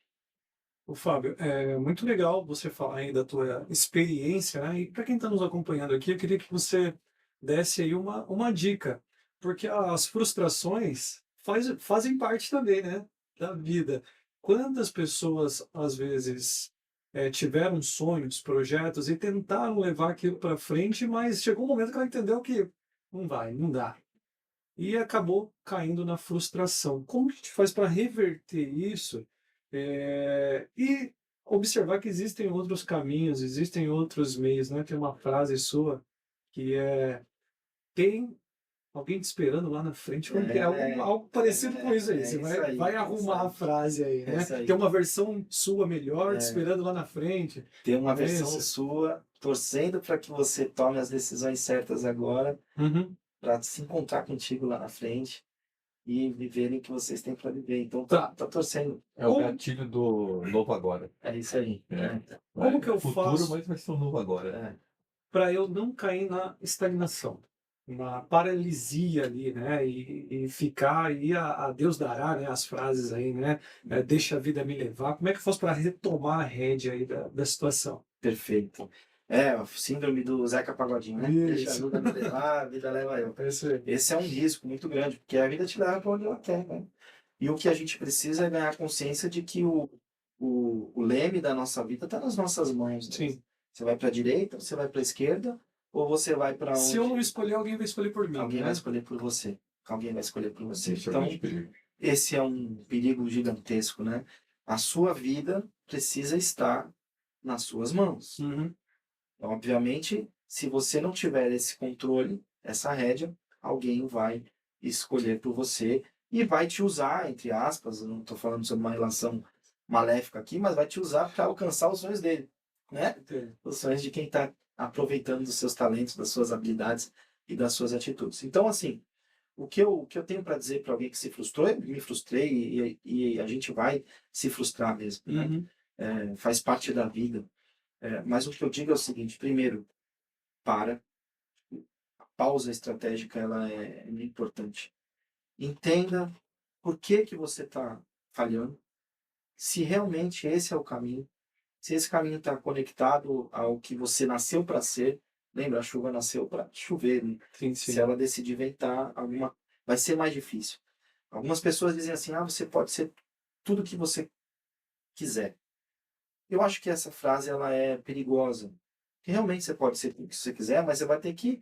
O Fábio, é muito legal você falar aí da tua experiência, né? E para quem está nos acompanhando aqui, eu queria que você desse aí uma dica, porque as frustrações fazem parte também, né, da vida. Quantas pessoas, às vezes, tiveram sonhos, projetos e tentaram levar aquilo para frente, mas chegou um momento que ela entendeu que não vai, não dá. E acabou caindo na frustração. Como que a gente faz para reverter isso, e observar que existem outros caminhos, existem outros meios, né? Tem uma frase sua que é: "Tem alguém te esperando lá na frente", como que é algo parecido com isso aí, É você isso aí, vai é isso arrumar a aí. frase aí, É né. isso aí. Tem uma versão sua melhor te É, esperando lá na frente, ter uma é versão isso? sua, torcendo para que você tome as decisões certas agora, Uhum. para se encontrar contigo lá na frente e viverem o que vocês têm para viver. Então, Tá. tá torcendo. É o Como gatilho do novo agora. É isso aí. como que eu Futuro, faço mas vai ser o novo agora. É. para eu não cair na estagnação, na paralisia ali, né? E ficar aí a Deus dará, né? As frases aí, né? Deixa a vida me levar. Como é que eu faço para retomar a rédea aí da situação? Perfeito. É, a síndrome do Zeca Pagodinho, né? Deixa a Isso. vida me levar, a vida leva eu. É isso aí. Esse é um risco muito grande, porque a vida te leva para onde ela quer, né? E o que a gente precisa é ganhar consciência de que o leme da nossa vida está nas nossas mãos, né? Sim. Você vai para a direita, você vai para a esquerda, ou você vai para Se eu não onde escolher, alguém vai escolher por mim, alguém né? vai escolher por você. Alguém vai escolher por você. Esse é o Então, grande perigo. esse é um perigo gigantesco, né? A sua vida precisa estar nas suas mãos. Uhum. Obviamente, se você não tiver esse controle, essa rédea, alguém vai escolher por você e vai te usar, entre aspas, eu não estou falando sobre uma relação maléfica aqui, mas vai te usar para alcançar os sonhos dele, né? Entendi. Os sonhos de quem está aproveitando dos seus talentos, das suas habilidades e das suas atitudes. Então, assim, o que eu tenho para dizer para alguém que se frustrou, eu me frustrei e a gente vai se frustrar mesmo, né? Uhum. Faz parte da vida. Mas o que eu digo é o seguinte: primeiro, para. A pausa estratégica ela é muito importante. Entenda por que que você está falhando, se realmente esse é o caminho, se esse caminho está conectado ao que você nasceu para ser. Lembra, a chuva nasceu para chover, né? Sim, Se sim. ela decidir ventar, vai ser mais difícil. Algumas pessoas dizem assim: ah, você pode ser tudo que você quiser. Eu acho que essa frase ela é perigosa. Que realmente você pode ser tudo que você quiser, mas você vai ter que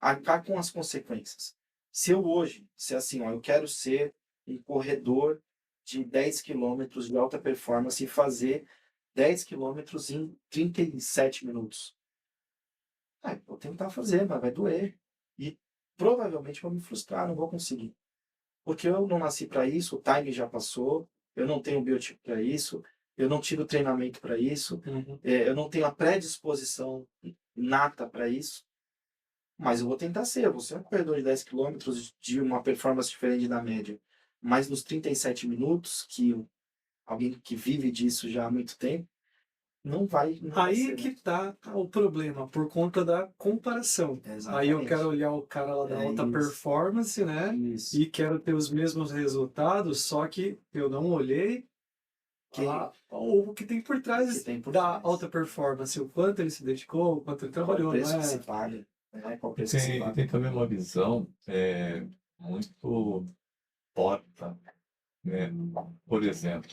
arcar com as consequências. Se eu hoje, se assim, ó, eu quero ser um corredor de 10 quilômetros de alta performance e fazer 10 quilômetros em 37 minutos. Eu vou tentar fazer, mas vai doer. E provavelmente vou me frustrar, não vou conseguir. Porque eu não nasci para isso, o time já passou, eu não tenho biotipo para isso, eu não tive o treinamento para isso, Uhum. eu não tenho a predisposição nata para isso. Mas eu vou tentar ser, eu vou ser um corredor de 10 quilômetros de uma performance diferente da média. Mas nos 37 minutos, que alguém que vive disso já há muito tempo, não vai Aí ser, que né? tá o problema, por conta da comparação. Aí eu quero Exatamente. olhar o cara lá da É alta isso. performance, né? Isso. E quero ter os mesmos resultados, só que eu não olhei Que, o que tem por o que trás tem por da trás. alta performance, o quanto ele se dedicou, o quanto ele Qual o trabalhou, não preço que se é? paga, né? Qual o E preço que se tem, e paga. tem também uma visão muito porta, né? Por exemplo,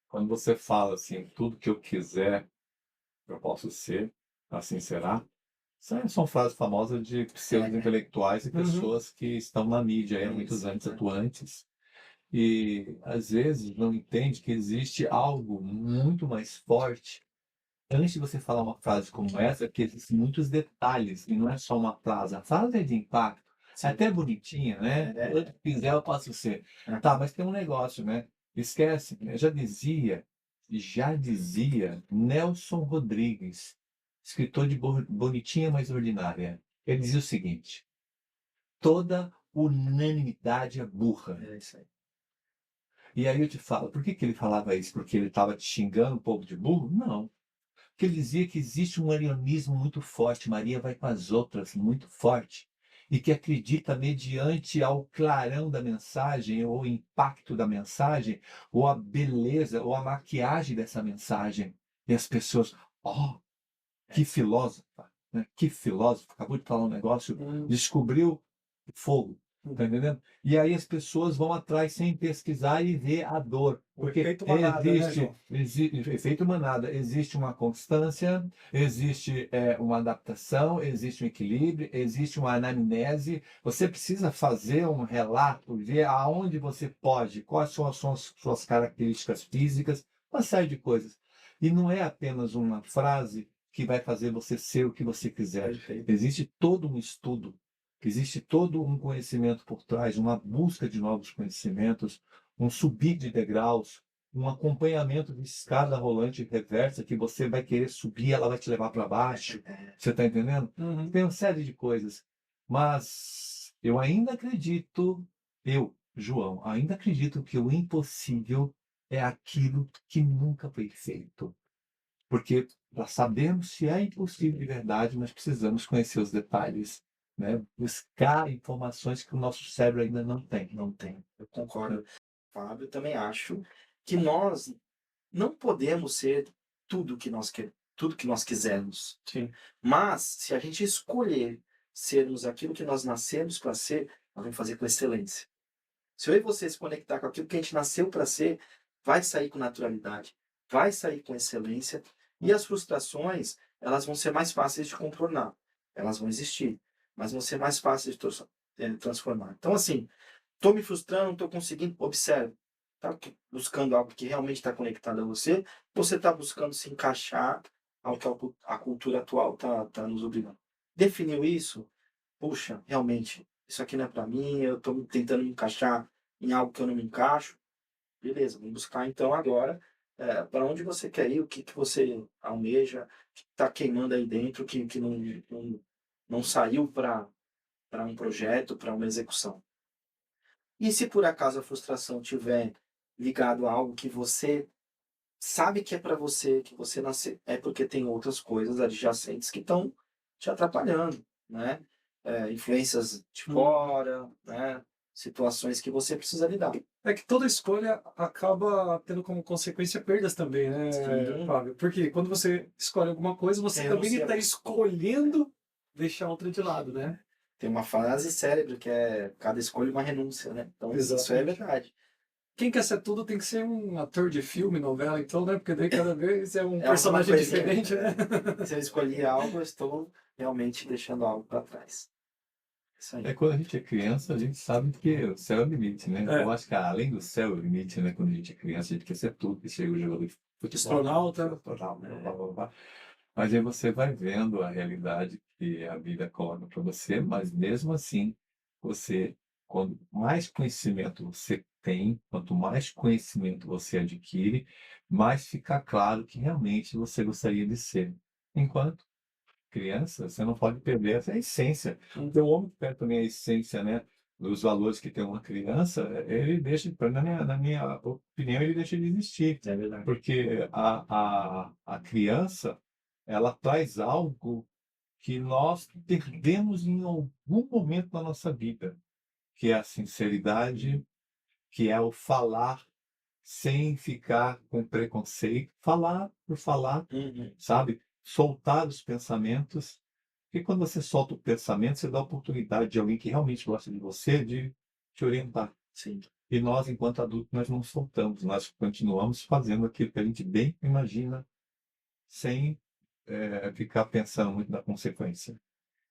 quando você fala assim, tudo que eu quiser, eu posso ser, assim será. São frases famosas de pseudo-intelectuais e Uhum. pessoas que estão na mídia aí há muitos Isso, anos né? atuantes e às vezes não entende que existe algo muito mais forte. Antes de você falar uma frase como essa, que existem muitos detalhes e não é só uma frase. A frase é de impacto, é Sim. até bonitinha, né? É, Se quiser, eu posso ser. é. Tá, mas tem um negócio, né? Esquece, né? Já dizia Nelson Rodrigues, escritor de Bonitinha Mas Ordinária. Ele dizia o seguinte: toda unanimidade é burra. É isso aí. E aí eu te falo, por que que ele falava isso? Porque ele estava te xingando um pouco de burro? Não. Porque ele dizia que existe um arianismo muito forte, Maria vai com as outras, muito forte, e que acredita mediante ao clarão da mensagem, ou o impacto da mensagem, ou a beleza, ou a maquiagem dessa mensagem. E as pessoas, oh, que filósofa, né? Que filósofo, acabou de falar um negócio, Hum. descobriu o fogo, tá entendendo? E aí as pessoas vão atrás sem pesquisar e ver a dor. O Porque efeito manada, né, João? efeito manada, existe uma constância, existe uma adaptação, existe um equilíbrio, existe uma anamnese. Você precisa fazer um relato, ver aonde você pode, quais são as suas características físicas, uma série de coisas. E não é apenas uma frase que vai fazer você ser o que você quiser. Perfeito. Existe todo um estudo, existe todo um conhecimento por trás, uma busca de novos conhecimentos, um subir de degraus, um acompanhamento de escada rolante reversa que você vai querer subir, ela vai te levar para baixo. Você está entendendo? Uhum. Tem uma série de coisas. Mas eu ainda acredito, João, ainda acredito que o impossível é aquilo que nunca foi feito. Porque para sabermos se é impossível de verdade, nós precisamos conhecer os detalhes, né? Buscar informações que o nosso cérebro ainda não tem. Não tem. Eu concordo. Fábio, eu também acho que nós não podemos ser tudo que nós quisermos. Sim. Mas, se a gente escolher sermos aquilo que nós nascemos para ser, nós vamos fazer com excelência. Se eu e você se conectar com aquilo que a gente nasceu para ser, vai sair com naturalidade, vai sair com excelência, e as frustrações, elas vão ser mais fáceis de contornar. Elas vão existir, mas vão ser mais fáceis de transformar. Então, assim, estou me frustrando, não estou conseguindo, observe. Está buscando algo que realmente está conectado a você, ou você está buscando se encaixar ao que a cultura atual está nos obrigando. Definiu isso? Puxa, realmente, isso aqui não é para mim, eu estou tentando me encaixar em algo que eu não me encaixo. Beleza, vamos buscar então agora para onde você quer ir, o que, que você almeja, o que está queimando aí dentro, que não saiu para para um projeto, para uma execução. E se por acaso a frustração tiver ligado a algo que você sabe que é para você, que você nasceu, é porque tem outras coisas adjacentes que estão te atrapalhando, né? Influências de Hum. fora, né? Situações que você precisa lidar. É que toda escolha acaba tendo como consequência perdas também, né, Sim, Fábio? Porque quando você escolhe alguma coisa, você também renunciar. está escolhendo deixar outra de lado, né? Tem uma frase célebre que é cada escolha uma renúncia, né? Então isso é Exatamente. verdade. Quem quer ser tudo tem que ser um ator de filme, novela, então, né? Porque daí cada vez é um É alguma personagem coisinha. diferente, né? Se eu escolhi algo, eu estou realmente deixando algo para trás. Isso aí. É quando a gente é criança, a gente sabe que o céu é o limite, né? É. Eu acho que além do céu é o limite, né? Quando a gente é criança, a gente quer ser tudo, que chega o jogador de futebol, Astronauta. astronauta, blá, blá, blá. Mas aí você vai vendo a realidade que a vida coloca para você, mas mesmo assim, você, quanto mais conhecimento você tem, quanto mais conhecimento você adquire, mais fica claro que realmente você gostaria de ser. Enquanto criança, você não pode perder essa essência. Então, o homem que perde também a essência, né, dos valores que tem uma criança, ele deixa, na minha opinião, ele deixa de existir. É verdade. Porque a criança, ela traz algo que nós perdemos em algum momento da nossa vida, que é a sinceridade, que é o falar sem ficar com preconceito, falar por falar, Uhum. sabe? Soltar os pensamentos. Porque quando você solta o pensamento, você dá a oportunidade de alguém que realmente gosta de você de te orientar. Sim. E nós, enquanto adultos, nós não soltamos, nós continuamos fazendo aquilo que a gente bem imagina, sem ficar pensando muito na consequência.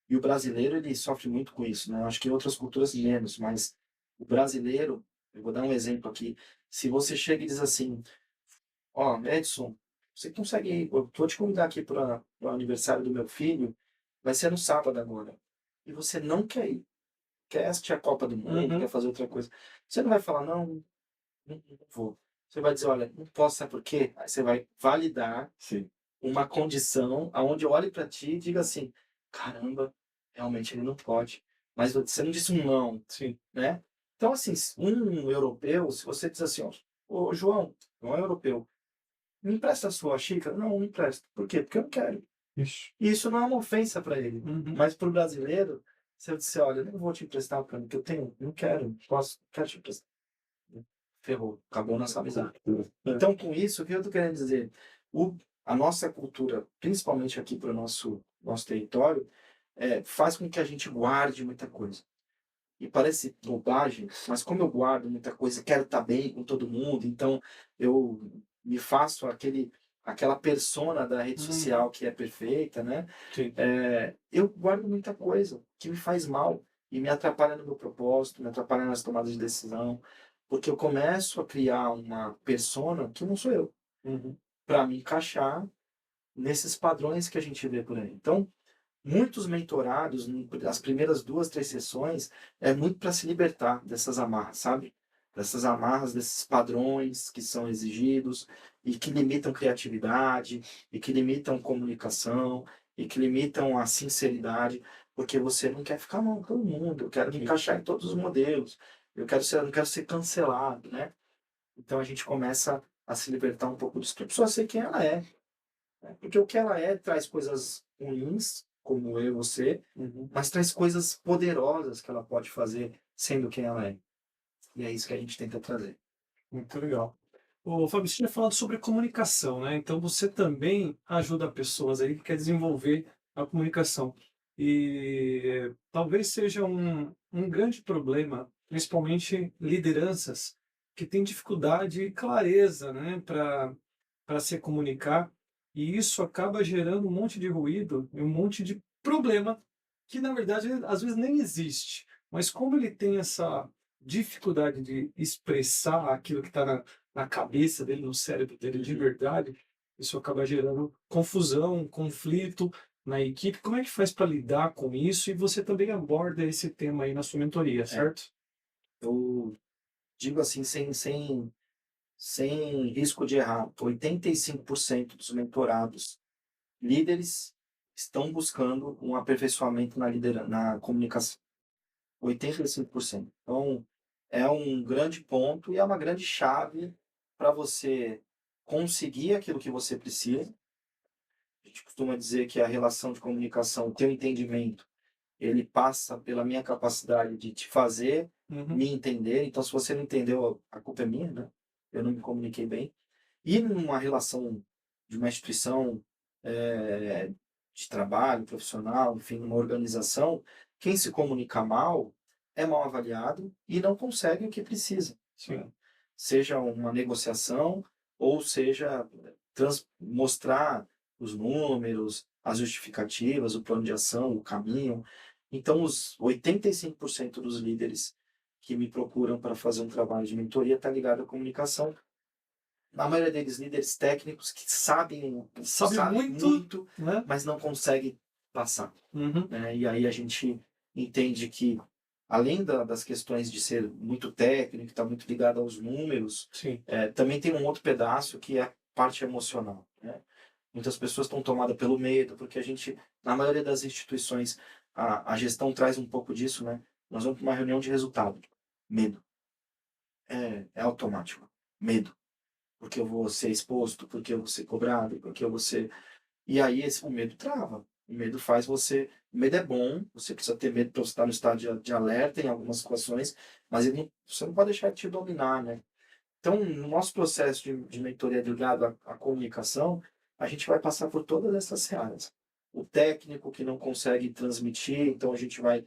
E o brasileiro, ele sofre muito com isso, né? Eu acho que em outras culturas menos, mas o brasileiro, eu vou dar um exemplo aqui. Se você chega e diz assim, ó, Edson, você consegue ir, eu vou te convidar aqui para o aniversário do meu filho, vai ser no sábado agora. E você não quer ir, quer assistir a Copa do Mundo, quer Uhum. fazer outra coisa. Você não vai falar, não vou. Você vai dizer, olha, não posso, sabe por quê? Aí você vai validar Sim. uma condição aonde eu olhe para ti e diga assim: "Caramba, realmente ele não pode". Mas você não disse um não, Sim. né. Então, assim, um europeu, se você diz assim: "Ó, ô João", João é europeu, "me empresta a sua xícara?". "Não, não empresto". "Por quê?". "Porque eu não quero". Ixi. E isso não é uma ofensa para ele. Uhum. Mas para o brasileiro, se eu disser: "Olha, eu não vou te emprestar porque eu tenho, não quero, não posso, não quero te emprestar". Ferrou, acabou nossa amizade. Então, com isso, o que eu estou querendo dizer? A nossa cultura, principalmente aqui para o nosso território, faz com que a gente guarde muita coisa. E parece bobagem, mas como eu guardo muita coisa, quero estar bem com todo mundo, então eu me faço aquela persona da rede Uhum. social que é perfeita, né? Sim. Eu guardo muita coisa que me faz mal e me atrapalha no meu propósito, me atrapalha nas tomadas de decisão, porque eu começo a criar uma persona que não sou eu, Uhum. para me encaixar nesses padrões que a gente vê por aí. Então, muitos mentorados, as primeiras 2, 3 sessões, é muito para se libertar dessas amarras, sabe? Dessas amarras, desses padrões que são exigidos e que limitam criatividade, e que limitam comunicação, e que limitam a sinceridade, porque você não quer ficar mal com todo mundo, eu quero me encaixar em todos os modelos, eu não quero ser cancelado, né? Então a gente começa a se libertar um pouco disso, para a pessoa ser quem ela é, né? Porque o que ela é traz coisas ruins, como eu e você, Uhum. mas traz coisas poderosas que ela pode fazer sendo quem ela é. E é isso que a gente tenta trazer. Muito legal. Ô, Fábio, você tinha falado sobre comunicação, né? Então você também ajuda pessoas aí que quer desenvolver a comunicação. E talvez seja um grande problema, principalmente lideranças que têm dificuldade e clareza, né, para se comunicar. E isso acaba gerando um monte de ruído e um monte de problema que, na verdade, às vezes nem existe. Mas como ele tem essa dificuldade de expressar aquilo que está na cabeça dele, no cérebro dele de Uhum. verdade, isso acaba gerando confusão, conflito na equipe. Como é que faz para lidar com isso? E você também aborda esse tema aí na sua mentoria, É, certo? eu digo assim, sem risco de errar, 85% dos mentorados líderes estão buscando um aperfeiçoamento na comunicação. 85%. Então, é um grande ponto e é uma grande chave para você conseguir aquilo que você precisa. A gente costuma dizer que a relação de comunicação, o teu entendimento, ele passa pela minha capacidade de te fazer Uhum. me entender. Então, se você não entendeu, a culpa é minha, né? Eu não me comuniquei bem. E numa relação de uma instituição de trabalho profissional, enfim, numa organização, quem se comunica mal é mal avaliado e não consegue o que precisa, né? Sim. Seja uma negociação ou seja mostrar os números, as justificativas, o plano de ação, o caminho. Então, os 85% dos líderes que me procuram para fazer um trabalho de mentoria está ligado à comunicação. Na maioria deles, líderes técnicos que Sabe sabem muito, muito, né? mas não conseguem passar, Uhum. né? E aí a gente entende que, além das questões de ser muito técnico, está muito ligado aos números, Sim. também tem um outro pedaço que é a parte emocional, né? Muitas pessoas estão tomadas pelo medo, porque a gente, na maioria das instituições, a gestão traz um pouco disso, né? Nós vamos para uma reunião de resultado. Medo. É automático. Medo. Porque eu vou ser exposto, porque eu vou ser cobrado, porque eu vou ser... E aí o medo trava. O medo faz você... O medo é bom, você precisa ter medo para você estar no estado de alerta em algumas situações, mas você não pode deixar de te dominar, né? Então, no nosso processo de mentoria ligado à comunicação, a gente vai passar por todas essas áreas. O técnico que não consegue transmitir, então a gente vai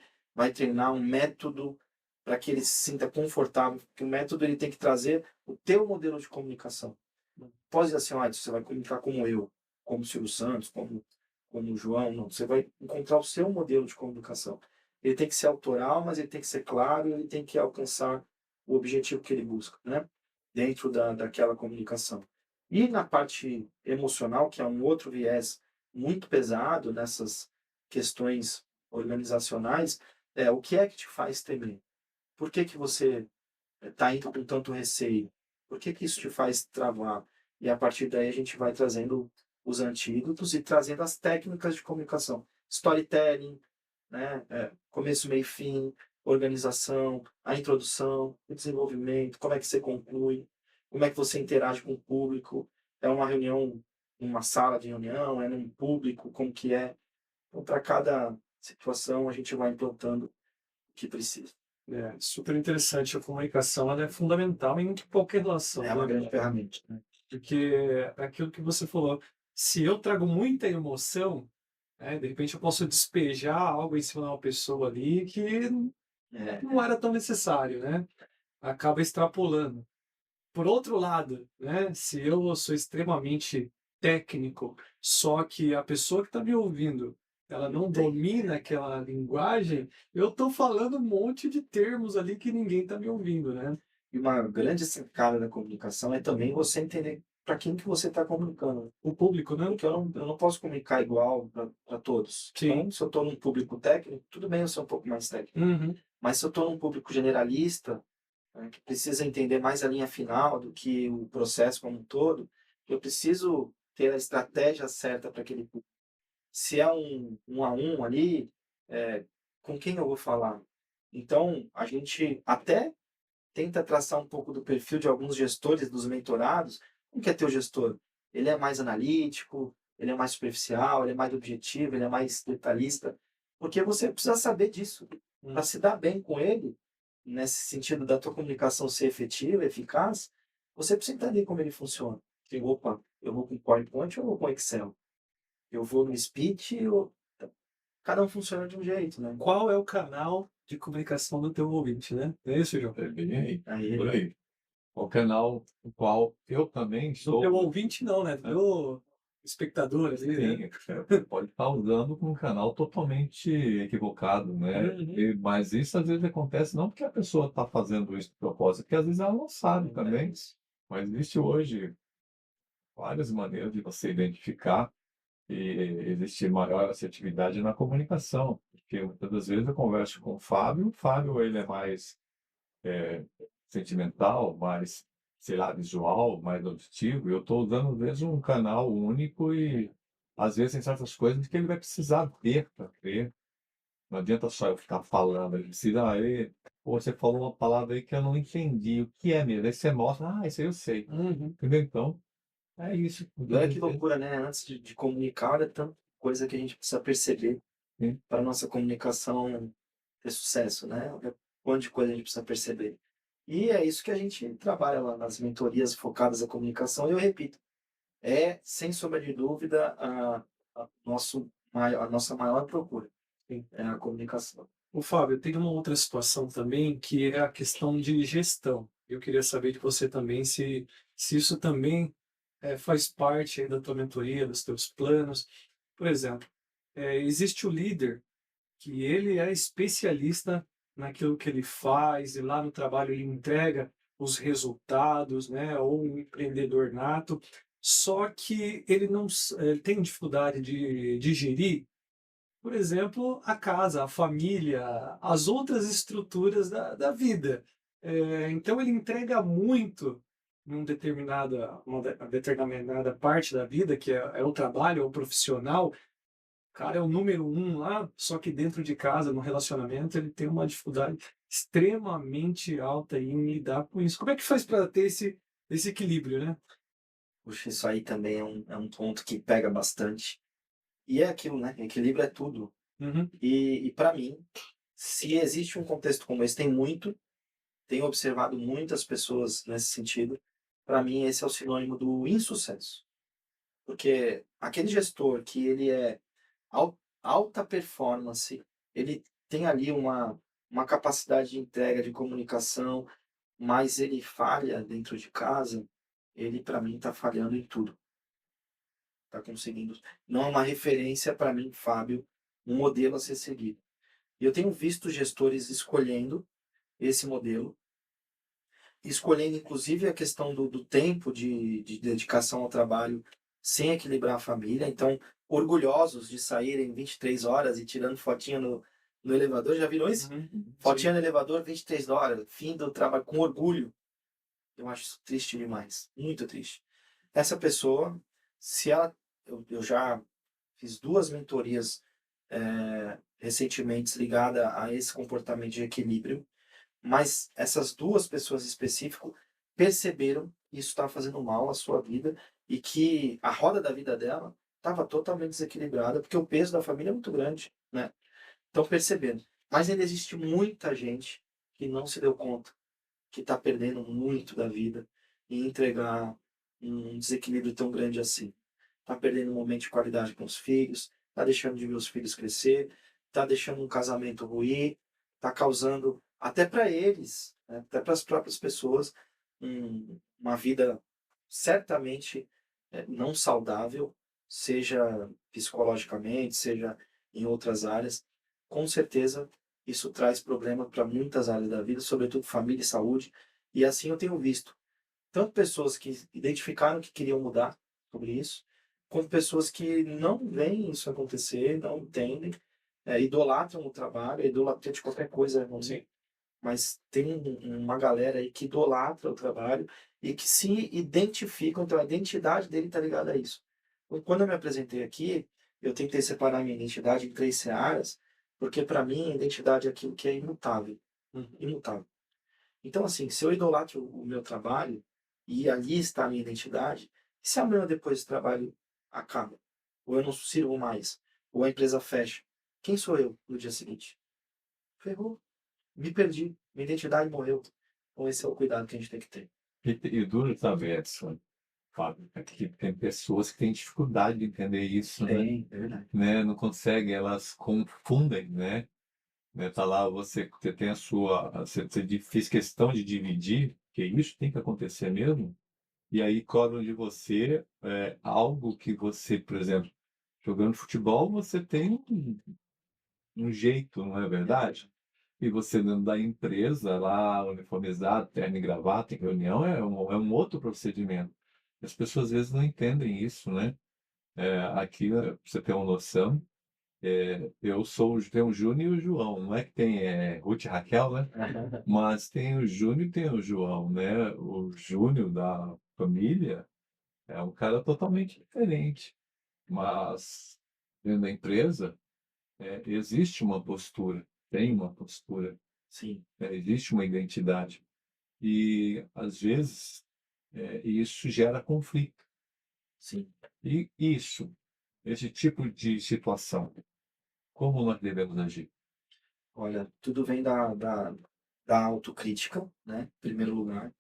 treinar um método para que ele se sinta confortável, porque o método ele tem que trazer o teu modelo de comunicação. Não pode dizer assim, você vai comunicar como eu, como o Silvio Santos, como o João, não. Você vai encontrar o seu modelo de comunicação. Ele tem que ser autoral, mas ele tem que ser claro, ele tem que alcançar o objetivo que ele busca, né? Dentro daquela comunicação. E na parte emocional, que é um outro viés muito pesado nessas questões organizacionais, o que é que te faz temer? Por que que você está indo com tanto receio? Por que que isso te faz travar? E a partir daí a gente vai trazendo os antídotos e trazendo as técnicas de comunicação. Storytelling, né? Começo, meio e fim, organização, a introdução, o desenvolvimento, como é que você conclui, como é que você interage com o público, é uma reunião, numa sala de reunião, é num público, como que é. Então, para cada situação, a gente vai implantando o que precisa. É super interessante. A comunicação ela é fundamental em qualquer relação, É uma né? grande ferramenta, né? Porque é aquilo que você falou, se eu trago muita emoção, de repente eu posso despejar algo em cima de uma pessoa ali que É, não era tão necessário, né? Acaba extrapolando. Por outro lado, né, se eu sou extremamente técnico, só que a pessoa que está me ouvindo, ela não domina aquela linguagem, eu estou falando um monte de termos ali que ninguém está me ouvindo, né? e uma grande sacada da comunicação é também você entender para quem que você está comunicando. O público, né? Porque eu não posso comunicar igual para todos. Sim. Então, se eu estou num público técnico, tudo bem eu ser um pouco mais técnico. Uhum. Mas se eu estou num público generalista, né, que precisa entender mais a linha final do que o processo como um todo, eu preciso ter a estratégia certa para aquele público. Se é um a um ali, com quem eu vou falar? Então, a gente até tenta traçar um pouco do perfil de alguns gestores dos mentorados. Como que é teu gestor? Ele é mais analítico, ele é mais superficial, ele é mais objetivo, ele é mais detalhista, porque você precisa saber disso para se dar bem com ele, nesse sentido da tua comunicação ser efetiva, eficaz, você precisa entender como ele funciona. Opa, eu vou com PowerPoint ou eu vou com Excel? Eu vou no speech ou... Cada um funciona de um jeito, né? Qual é o canal de comunicação do teu ouvinte, né? É isso, João? É bem aí, Aí, por aí. O canal no qual eu também Do estou. teu ouvinte não, né? Do teu espectador ali, né? Sim, pode estar usando com um canal totalmente equivocado, né? Uhum. Mas isso às vezes acontece não porque a pessoa está fazendo isso de propósito, porque às vezes ela não sabe também. Mas existe hoje várias maneiras de você identificar e existe maior assertividade na comunicação. Porque muitas das vezes eu converso com o Fábio ele é mais sentimental, mais, sei lá, visual, mais auditivo, e eu estou usando, às vezes, um canal único e, às vezes, tem certas coisas que ele vai precisar ver para crer. Não adianta só eu ficar falando, ele precisa, aí, pô, você falou uma palavra aí que eu não entendi, o que é mesmo? Aí você mostra, isso aí eu sei, Uhum. entendeu? Então, é isso. E olha que loucura, né? Antes de comunicar, olha tanta coisa que a gente precisa perceber Sim. para nossa comunicação ter sucesso, né? Olha quanto de coisa a gente precisa perceber. E é isso que a gente trabalha lá nas mentorias focadas na comunicação. E eu repito, é, sem sombra de dúvida, a nossa maior procura, Sim. é a comunicação. O Fábio, tem uma outra situação também que é a questão de gestão. Eu queria saber de você também se isso também faz parte aí da tua mentoria, dos teus planos. Por exemplo, existe o líder que ele é especialista naquilo que ele faz e lá no trabalho ele entrega os resultados, né? Ou um empreendedor nato, só que ele não ele tem dificuldade de gerir, por exemplo, a casa, a família, as outras estruturas da vida. Então ele entrega muito uma determinada parte da vida, que é o trabalho, é o profissional. O cara é o número um lá, só que dentro de casa, no relacionamento, ele tem uma dificuldade extremamente alta em lidar com isso. Como é que faz para ter esse equilíbrio, né? Puxa, isso aí também é um ponto que pega bastante. E é aquilo, né? Equilíbrio é tudo. Uhum, E para mim, se existe um contexto como esse, tenho observado muitas pessoas nesse sentido. Para mim, esse é o sinônimo do insucesso. Porque aquele gestor que ele é alta performance, ele tem ali uma capacidade de entrega, de comunicação, mas ele falha dentro de casa, ele, para mim, está falhando em tudo. Está conseguindo. Não é uma referência para mim, Fábio, um modelo a ser seguido. E eu tenho visto gestores escolhendo esse modelo, escolhendo inclusive a questão do tempo de dedicação ao trabalho sem equilibrar a família. Então, orgulhosos de saírem 23 horas e tirando fotinha no elevador. Já viram isso? Fotinha sim. no elevador, 23 horas, fim do trabalho, com orgulho. Eu acho isso triste demais, muito triste. Essa pessoa, se ela. Eu já fiz duas mentorias recentemente ligadas a esse comportamento de equilíbrio, mas essas duas pessoas em específico perceberam que isso estava fazendo mal à sua vida e que a roda da vida dela estava totalmente desequilibrada, porque o peso da família é muito grande, né? Estão percebendo. Mas ainda existe muita gente que não se deu conta, que está perdendo muito da vida em entregar um desequilíbrio tão grande assim. Está perdendo um momento de qualidade com os filhos, está deixando de ver os filhos crescer, está deixando um casamento ruir, está causando, até para eles, né, até para as próprias pessoas, uma vida certamente não saudável, seja psicologicamente, seja em outras áreas. Com certeza, isso traz problema para muitas áreas da vida, sobretudo família e saúde. E assim eu tenho visto tanto pessoas que identificaram que queriam mudar sobre isso, como pessoas que não veem isso acontecer, não entendem, idolatram o trabalho, idolatria de qualquer coisa é ruim, mas tem uma galera aí que idolatra o trabalho e que se identificam, então a identidade dele está ligada a isso. Quando eu me apresentei aqui, eu tentei separar minha identidade em três searas, porque para mim a identidade é aquilo que é imutável, imutável. Então, assim, se eu idolatro o meu trabalho e ali está a minha identidade, e se amanhã depois do trabalho acaba, ou eu não sirvo mais, ou a empresa fecha, quem sou eu no dia seguinte? Ferrou, me perdi, minha identidade morreu. Então, esse é o cuidado que a gente tem que ter. E duro saber, Edson, Fábio, é que tem pessoas que têm dificuldade de entender isso, né? Tem, é verdade. Não conseguem, elas confundem, né? Tá lá, você tem a sua, você fez questão de dividir, que isso tem que acontecer mesmo, e aí cobram de você algo que você, por exemplo, jogando futebol, você tem um jeito, não é verdade? E você dentro da empresa, lá, uniformizado, terno e gravata, em reunião, é um outro procedimento. As pessoas às vezes não entendem isso, né? Aqui, pra você ter uma noção, tem o Júnior e o João. Não é que tem Ruth e Raquel, né? Mas tem o Júnior e tem o João, né? O Júnior da família é um cara totalmente diferente. Mas dentro da empresa, existe uma postura, tem uma postura, Sim, existe uma identidade. E, às vezes, isso gera conflito. sim. E esse tipo de situação, como nós devemos agir? Olha, tudo vem da autocrítica, né, em primeiro lugar,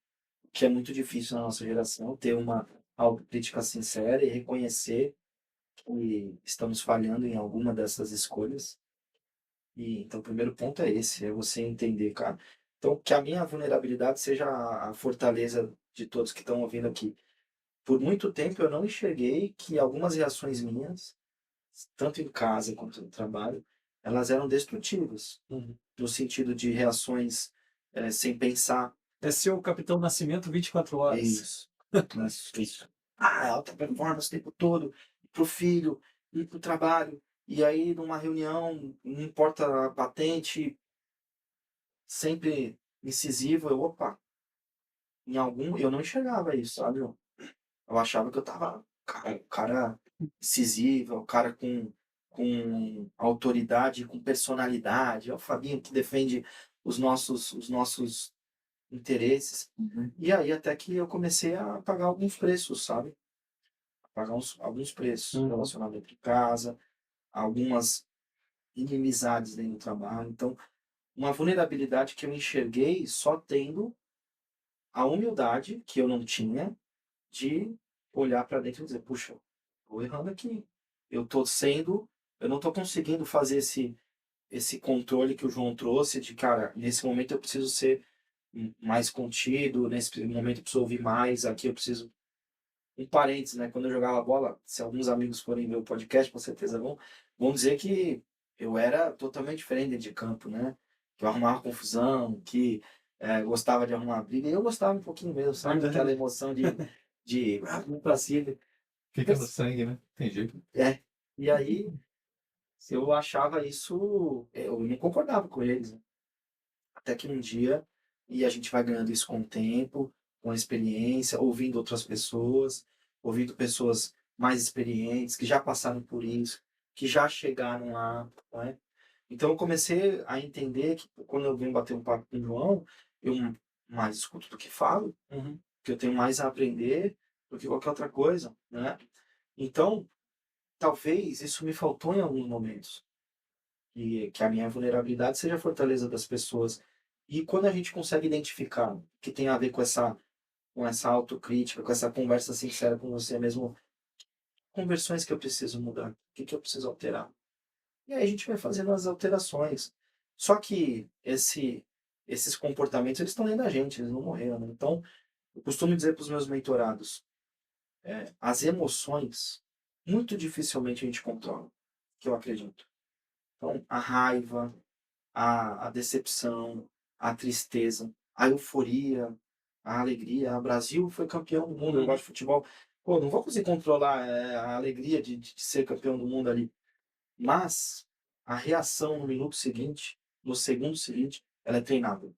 que é muito difícil na nossa geração, ter uma autocrítica sincera e reconhecer que estamos falhando em alguma dessas escolhas. E então o primeiro ponto é esse, é você entender, cara. Então, que a minha vulnerabilidade seja a fortaleza de todos que estão ouvindo aqui. Por muito tempo eu não enxerguei que algumas reações minhas, tanto em casa quanto no trabalho, elas eram destrutivas, Uhum. no sentido de reações sem pensar. É ser o Capitão Nascimento 24 horas. Isso, isso. Alta performance o tempo todo, pro filho, e pro trabalho. E aí, numa reunião, não importa a patente, sempre incisivo, opa, eu não enxergava isso, sabe? Eu achava que eu tava, cara, o cara incisivo, o cara com autoridade, com personalidade, é o Fabinho que defende os nossos interesses. Uhum. E aí até que eu comecei a pagar alguns preços, sabe? Pagar alguns preços, Uhum. relacionamento em casa, algumas inimizades dentro do trabalho. Então, uma vulnerabilidade que eu enxerguei só tendo a humildade que eu não tinha de olhar para dentro e dizer, puxa, tô errando aqui. Eu tô sendo, eu não tô conseguindo fazer esse controle que o João trouxe de, cara, nesse momento eu preciso ser mais contido, nesse momento eu preciso ouvir mais, aqui eu preciso. Um parênteses, né? Quando eu jogava bola, se alguns amigos forem ver o podcast, com certeza vão dizer que eu era totalmente diferente dentro de campo, né? Que eu arrumava confusão, que gostava de arrumar briga. E eu gostava um pouquinho mesmo, sabe? Aquela emoção de vamos pra cima. Fica no sangue, né? Tem jeito. É. E aí, eu achava isso, eu não concordava com eles, né? Até que um dia, e a gente vai ganhando isso com o tempo, com a experiência, ouvindo outras pessoas, ouvindo pessoas mais experientes, que já passaram por isso, que já chegaram lá, né? Então eu comecei a entender que quando eu venho bater um papo com o João, eu mais escuto do que falo, Uhum. que eu tenho mais a aprender do que qualquer outra coisa, né? Então, talvez isso me faltou em alguns momentos. E que a minha vulnerabilidade seja a fortaleza das pessoas. E quando a gente consegue identificar que tem a ver com essa autocrítica, com essa conversa sincera com você mesmo, conversões que eu preciso mudar, o que, que eu preciso alterar. E aí a gente vai fazendo as alterações. Só que esses comportamentos, eles estão dentro da gente, eles não morreram, né? Então, eu costumo dizer para os meus mentorados, as emoções, muito dificilmente a gente controla, que eu acredito. Então, a raiva, a decepção, a tristeza, a euforia, a alegria. O Brasil foi campeão do mundo, eu gosto de futebol. Pô, não vou conseguir controlar a alegria de ser campeão do mundo ali. Mas a reação no minuto seguinte, no segundo seguinte, ela é treinável.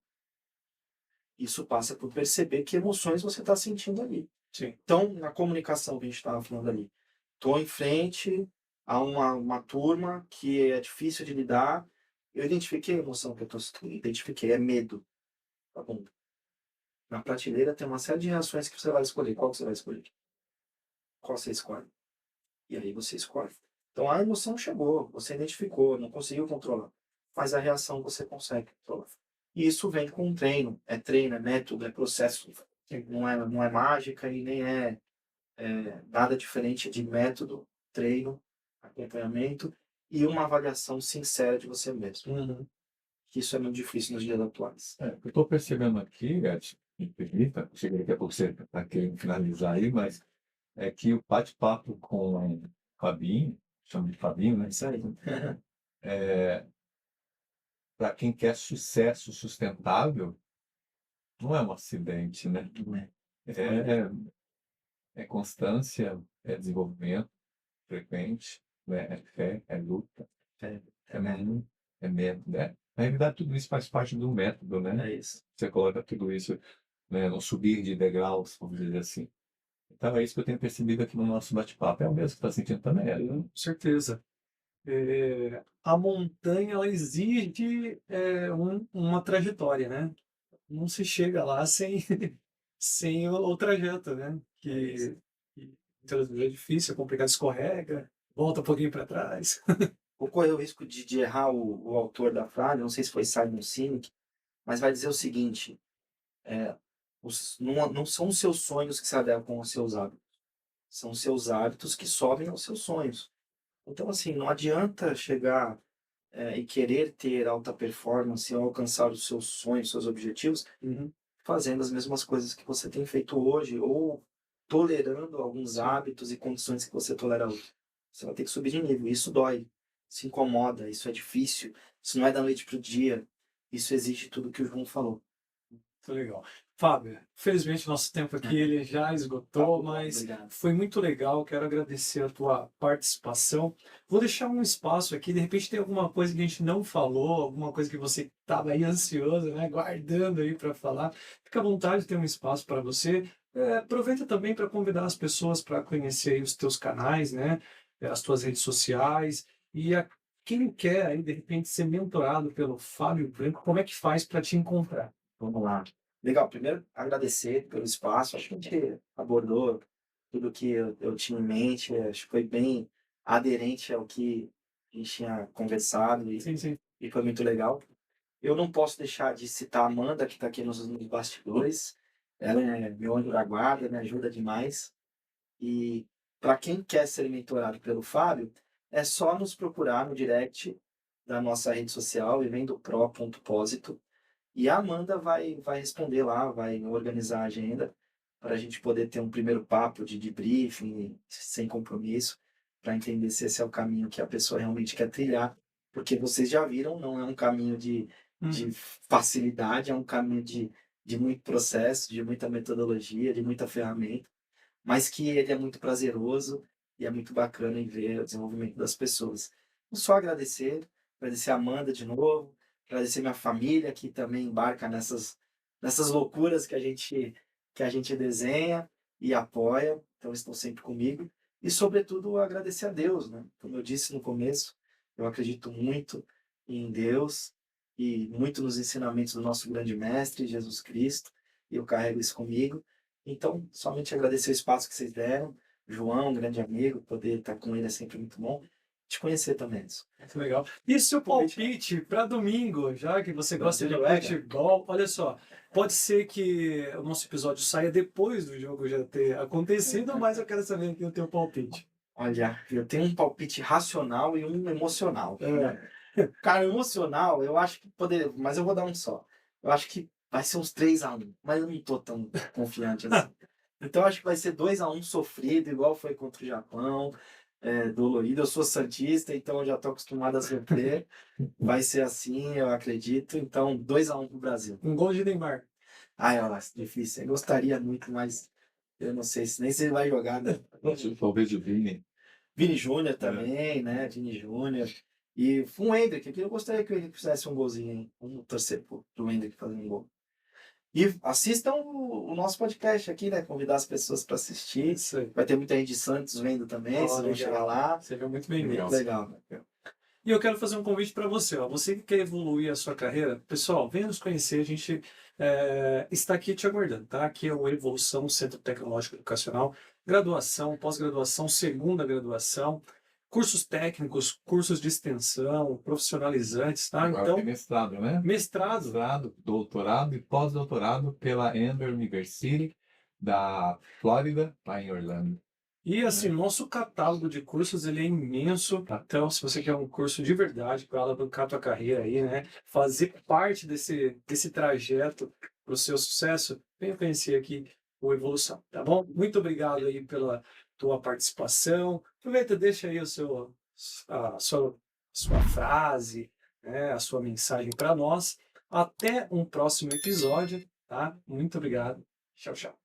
Isso passa por perceber que emoções você está sentindo ali. Sim. Então, na comunicação que a gente estava falando ali, estou em frente a uma turma que é difícil de lidar. Eu identifiquei a emoção que eu estou identifiquei, é medo. Tá bom. Na prateleira tem uma série de reações que você vai escolher. Qual que você vai escolher? Qual você escolhe? E aí você escolhe. Então a emoção chegou, você identificou, não conseguiu controlar. Mas a reação você consegue controlar. E isso vem com um treino, é método, é processo. Não é mágica e nem é nada diferente de método, treino, acompanhamento e uma avaliação sincera de você mesmo. Uhum. Isso é muito difícil nos dias atuais. Eu estou percebendo aqui, Edson, me permita, cheguei daqui a pouco você está querendo finalizar aí, mas é que o bate-papo com o Fabinho, chamo de Fabinho, né? Isso aí. Para quem quer sucesso sustentável, não é um acidente, né? Não é. É constância, é desenvolvimento frequente, né? É fé, é luta, É, é método, né? Na realidade, tudo isso faz parte do método, né? é isso. Você coloca tudo isso, né, no subir de degraus, vamos dizer assim. Então é isso que eu tenho percebido aqui no nosso bate-papo. É o mesmo que está sentindo também, Ellen? Com certeza. a montanha ela exige uma trajetória, né? Não se chega lá sem, sem o trajeto, né? É isso. Que muitas vezes é difícil, é complicado, escorrega, volta um pouquinho para trás. Ocorreu o risco de errar o autor da frase, não sei se foi Simon Sinek, mas vai dizer o seguinte: não são os seus sonhos que se adequam aos seus hábitos, são os seus hábitos que sobem aos seus sonhos. Então, assim, não adianta chegar e querer ter alta performance ou alcançar os seus sonhos, seus objetivos, Uhum. fazendo as mesmas coisas que você tem feito hoje ou tolerando alguns Sim. hábitos e condições que você tolera hoje. Você vai ter que subir de nível. Isso dói, isso incomoda, isso é difícil, isso não é da noite para o dia. Isso exige tudo que o João falou. Muito legal. Fábio, felizmente nosso tempo aqui ele já Tá esgotou, bom, mas obrigado. foi muito legal. Quero agradecer a tua participação. Vou deixar um espaço aqui, de repente tem alguma coisa que a gente não falou, alguma coisa que você estava aí ansioso, né, guardando aí para falar. Fica à vontade, tem um espaço para você. Aproveita também para convidar as pessoas para conhecer aí os teus canais, né, as tuas redes sociais e quem quer aí de repente ser mentorado pelo Fábio Branco, como é que faz para te encontrar? Vamos lá. Legal, primeiro agradecer pelo espaço. Acho que a gente abordou tudo que eu tinha em mente. Acho que foi bem aderente ao que a gente tinha conversado Sim, sim. e foi muito legal. Eu não posso deixar de citar a Amanda, que está aqui nos bastidores. Ela é meu anjo da guarda, me ajuda demais. E para quem quer ser mentorado pelo Fábio, é só nos procurar no direct da nossa rede social, vivendopro.pósito, e a Amanda vai responder lá, vai organizar a agenda para a gente poder ter um primeiro papo de debriefing, sem compromisso, para entender se esse é o caminho que a pessoa realmente quer trilhar. Porque vocês já viram, não é um caminho de Uhum. facilidade, é um caminho de muito processo, de muita metodologia, de muita ferramenta, mas que ele é muito prazeroso e é muito bacana em ver o desenvolvimento das pessoas. Então, só agradecer a Amanda de novo, agradecer minha família que também embarca nessas loucuras que a gente desenha e apoia, então estão sempre comigo. E, sobretudo, agradecer a Deus, né? Como eu disse no começo, eu acredito muito em Deus e muito nos ensinamentos do nosso grande mestre, Jesus Cristo, e eu carrego isso comigo. Então, somente agradecer o espaço que vocês deram. João, um grande amigo, poder estar com ele é sempre muito bom. Te conhecer também, Edson. Muito legal. E seu Convite. palpite para domingo, já que você gosta de Brasil-Noruega. futebol? Olha só, pode ser que o nosso episódio saia depois do jogo já ter acontecido, mas eu quero saber aqui o teu palpite. Olha, eu tenho um palpite racional e um emocional. É. Cara, emocional, eu acho que poderia, mas eu vou dar um só. Eu acho que vai ser uns 3-1, mas eu não tô tão confiante assim. Então eu acho que vai ser 2-1 sofrido, igual foi contra o Japão, dolorido. Eu sou santista, então eu já tô acostumado a sofrer. Vai ser assim, eu acredito. Então, 2-1 pro Brasil. Um gol de Neymar. Ai, eu acho difícil. Eu gostaria muito, mas eu não sei nem se ele vai jogar, né? Talvez o Vini. Vini Júnior também, né? Vini Júnior. E um Endrick, aqui eu gostaria que ele fizesse um golzinho, hein? Vamos torcer pro Endrick fazer um gol. E assistam o nosso podcast aqui, né? Convidar as pessoas para assistir. Isso aí. Vai ter muita gente de Santos vendo também, Ó, vocês vão legal. chegar lá. Seja muito bem-vindo. Legal. Legal, né? E eu quero fazer um convite para você, ó. Você que quer evoluir a sua carreira, pessoal, venha nos conhecer. A gente está aqui te aguardando, tá? Aqui é o Evolução Centro Tecnológico Educacional, graduação, pós-graduação, segunda graduação, cursos técnicos, cursos de extensão, profissionalizantes, tá? Agora Então, tem mestrado, né? mestrado. Mestrado, doutorado e pós-doutorado pela Amber University da Flórida, lá em Orlando. E assim, nosso catálogo de cursos ele é imenso. Então, se você quer um curso de verdade para alavancar a tua carreira aí, né, fazer parte desse trajeto para o seu sucesso, venha conhecer aqui o Evolução, tá bom? Muito obrigado aí pela tua participação. Aproveita, deixa aí a sua frase, né, a sua mensagem para nós. Até um próximo episódio, tá? Muito obrigado. Tchau, tchau.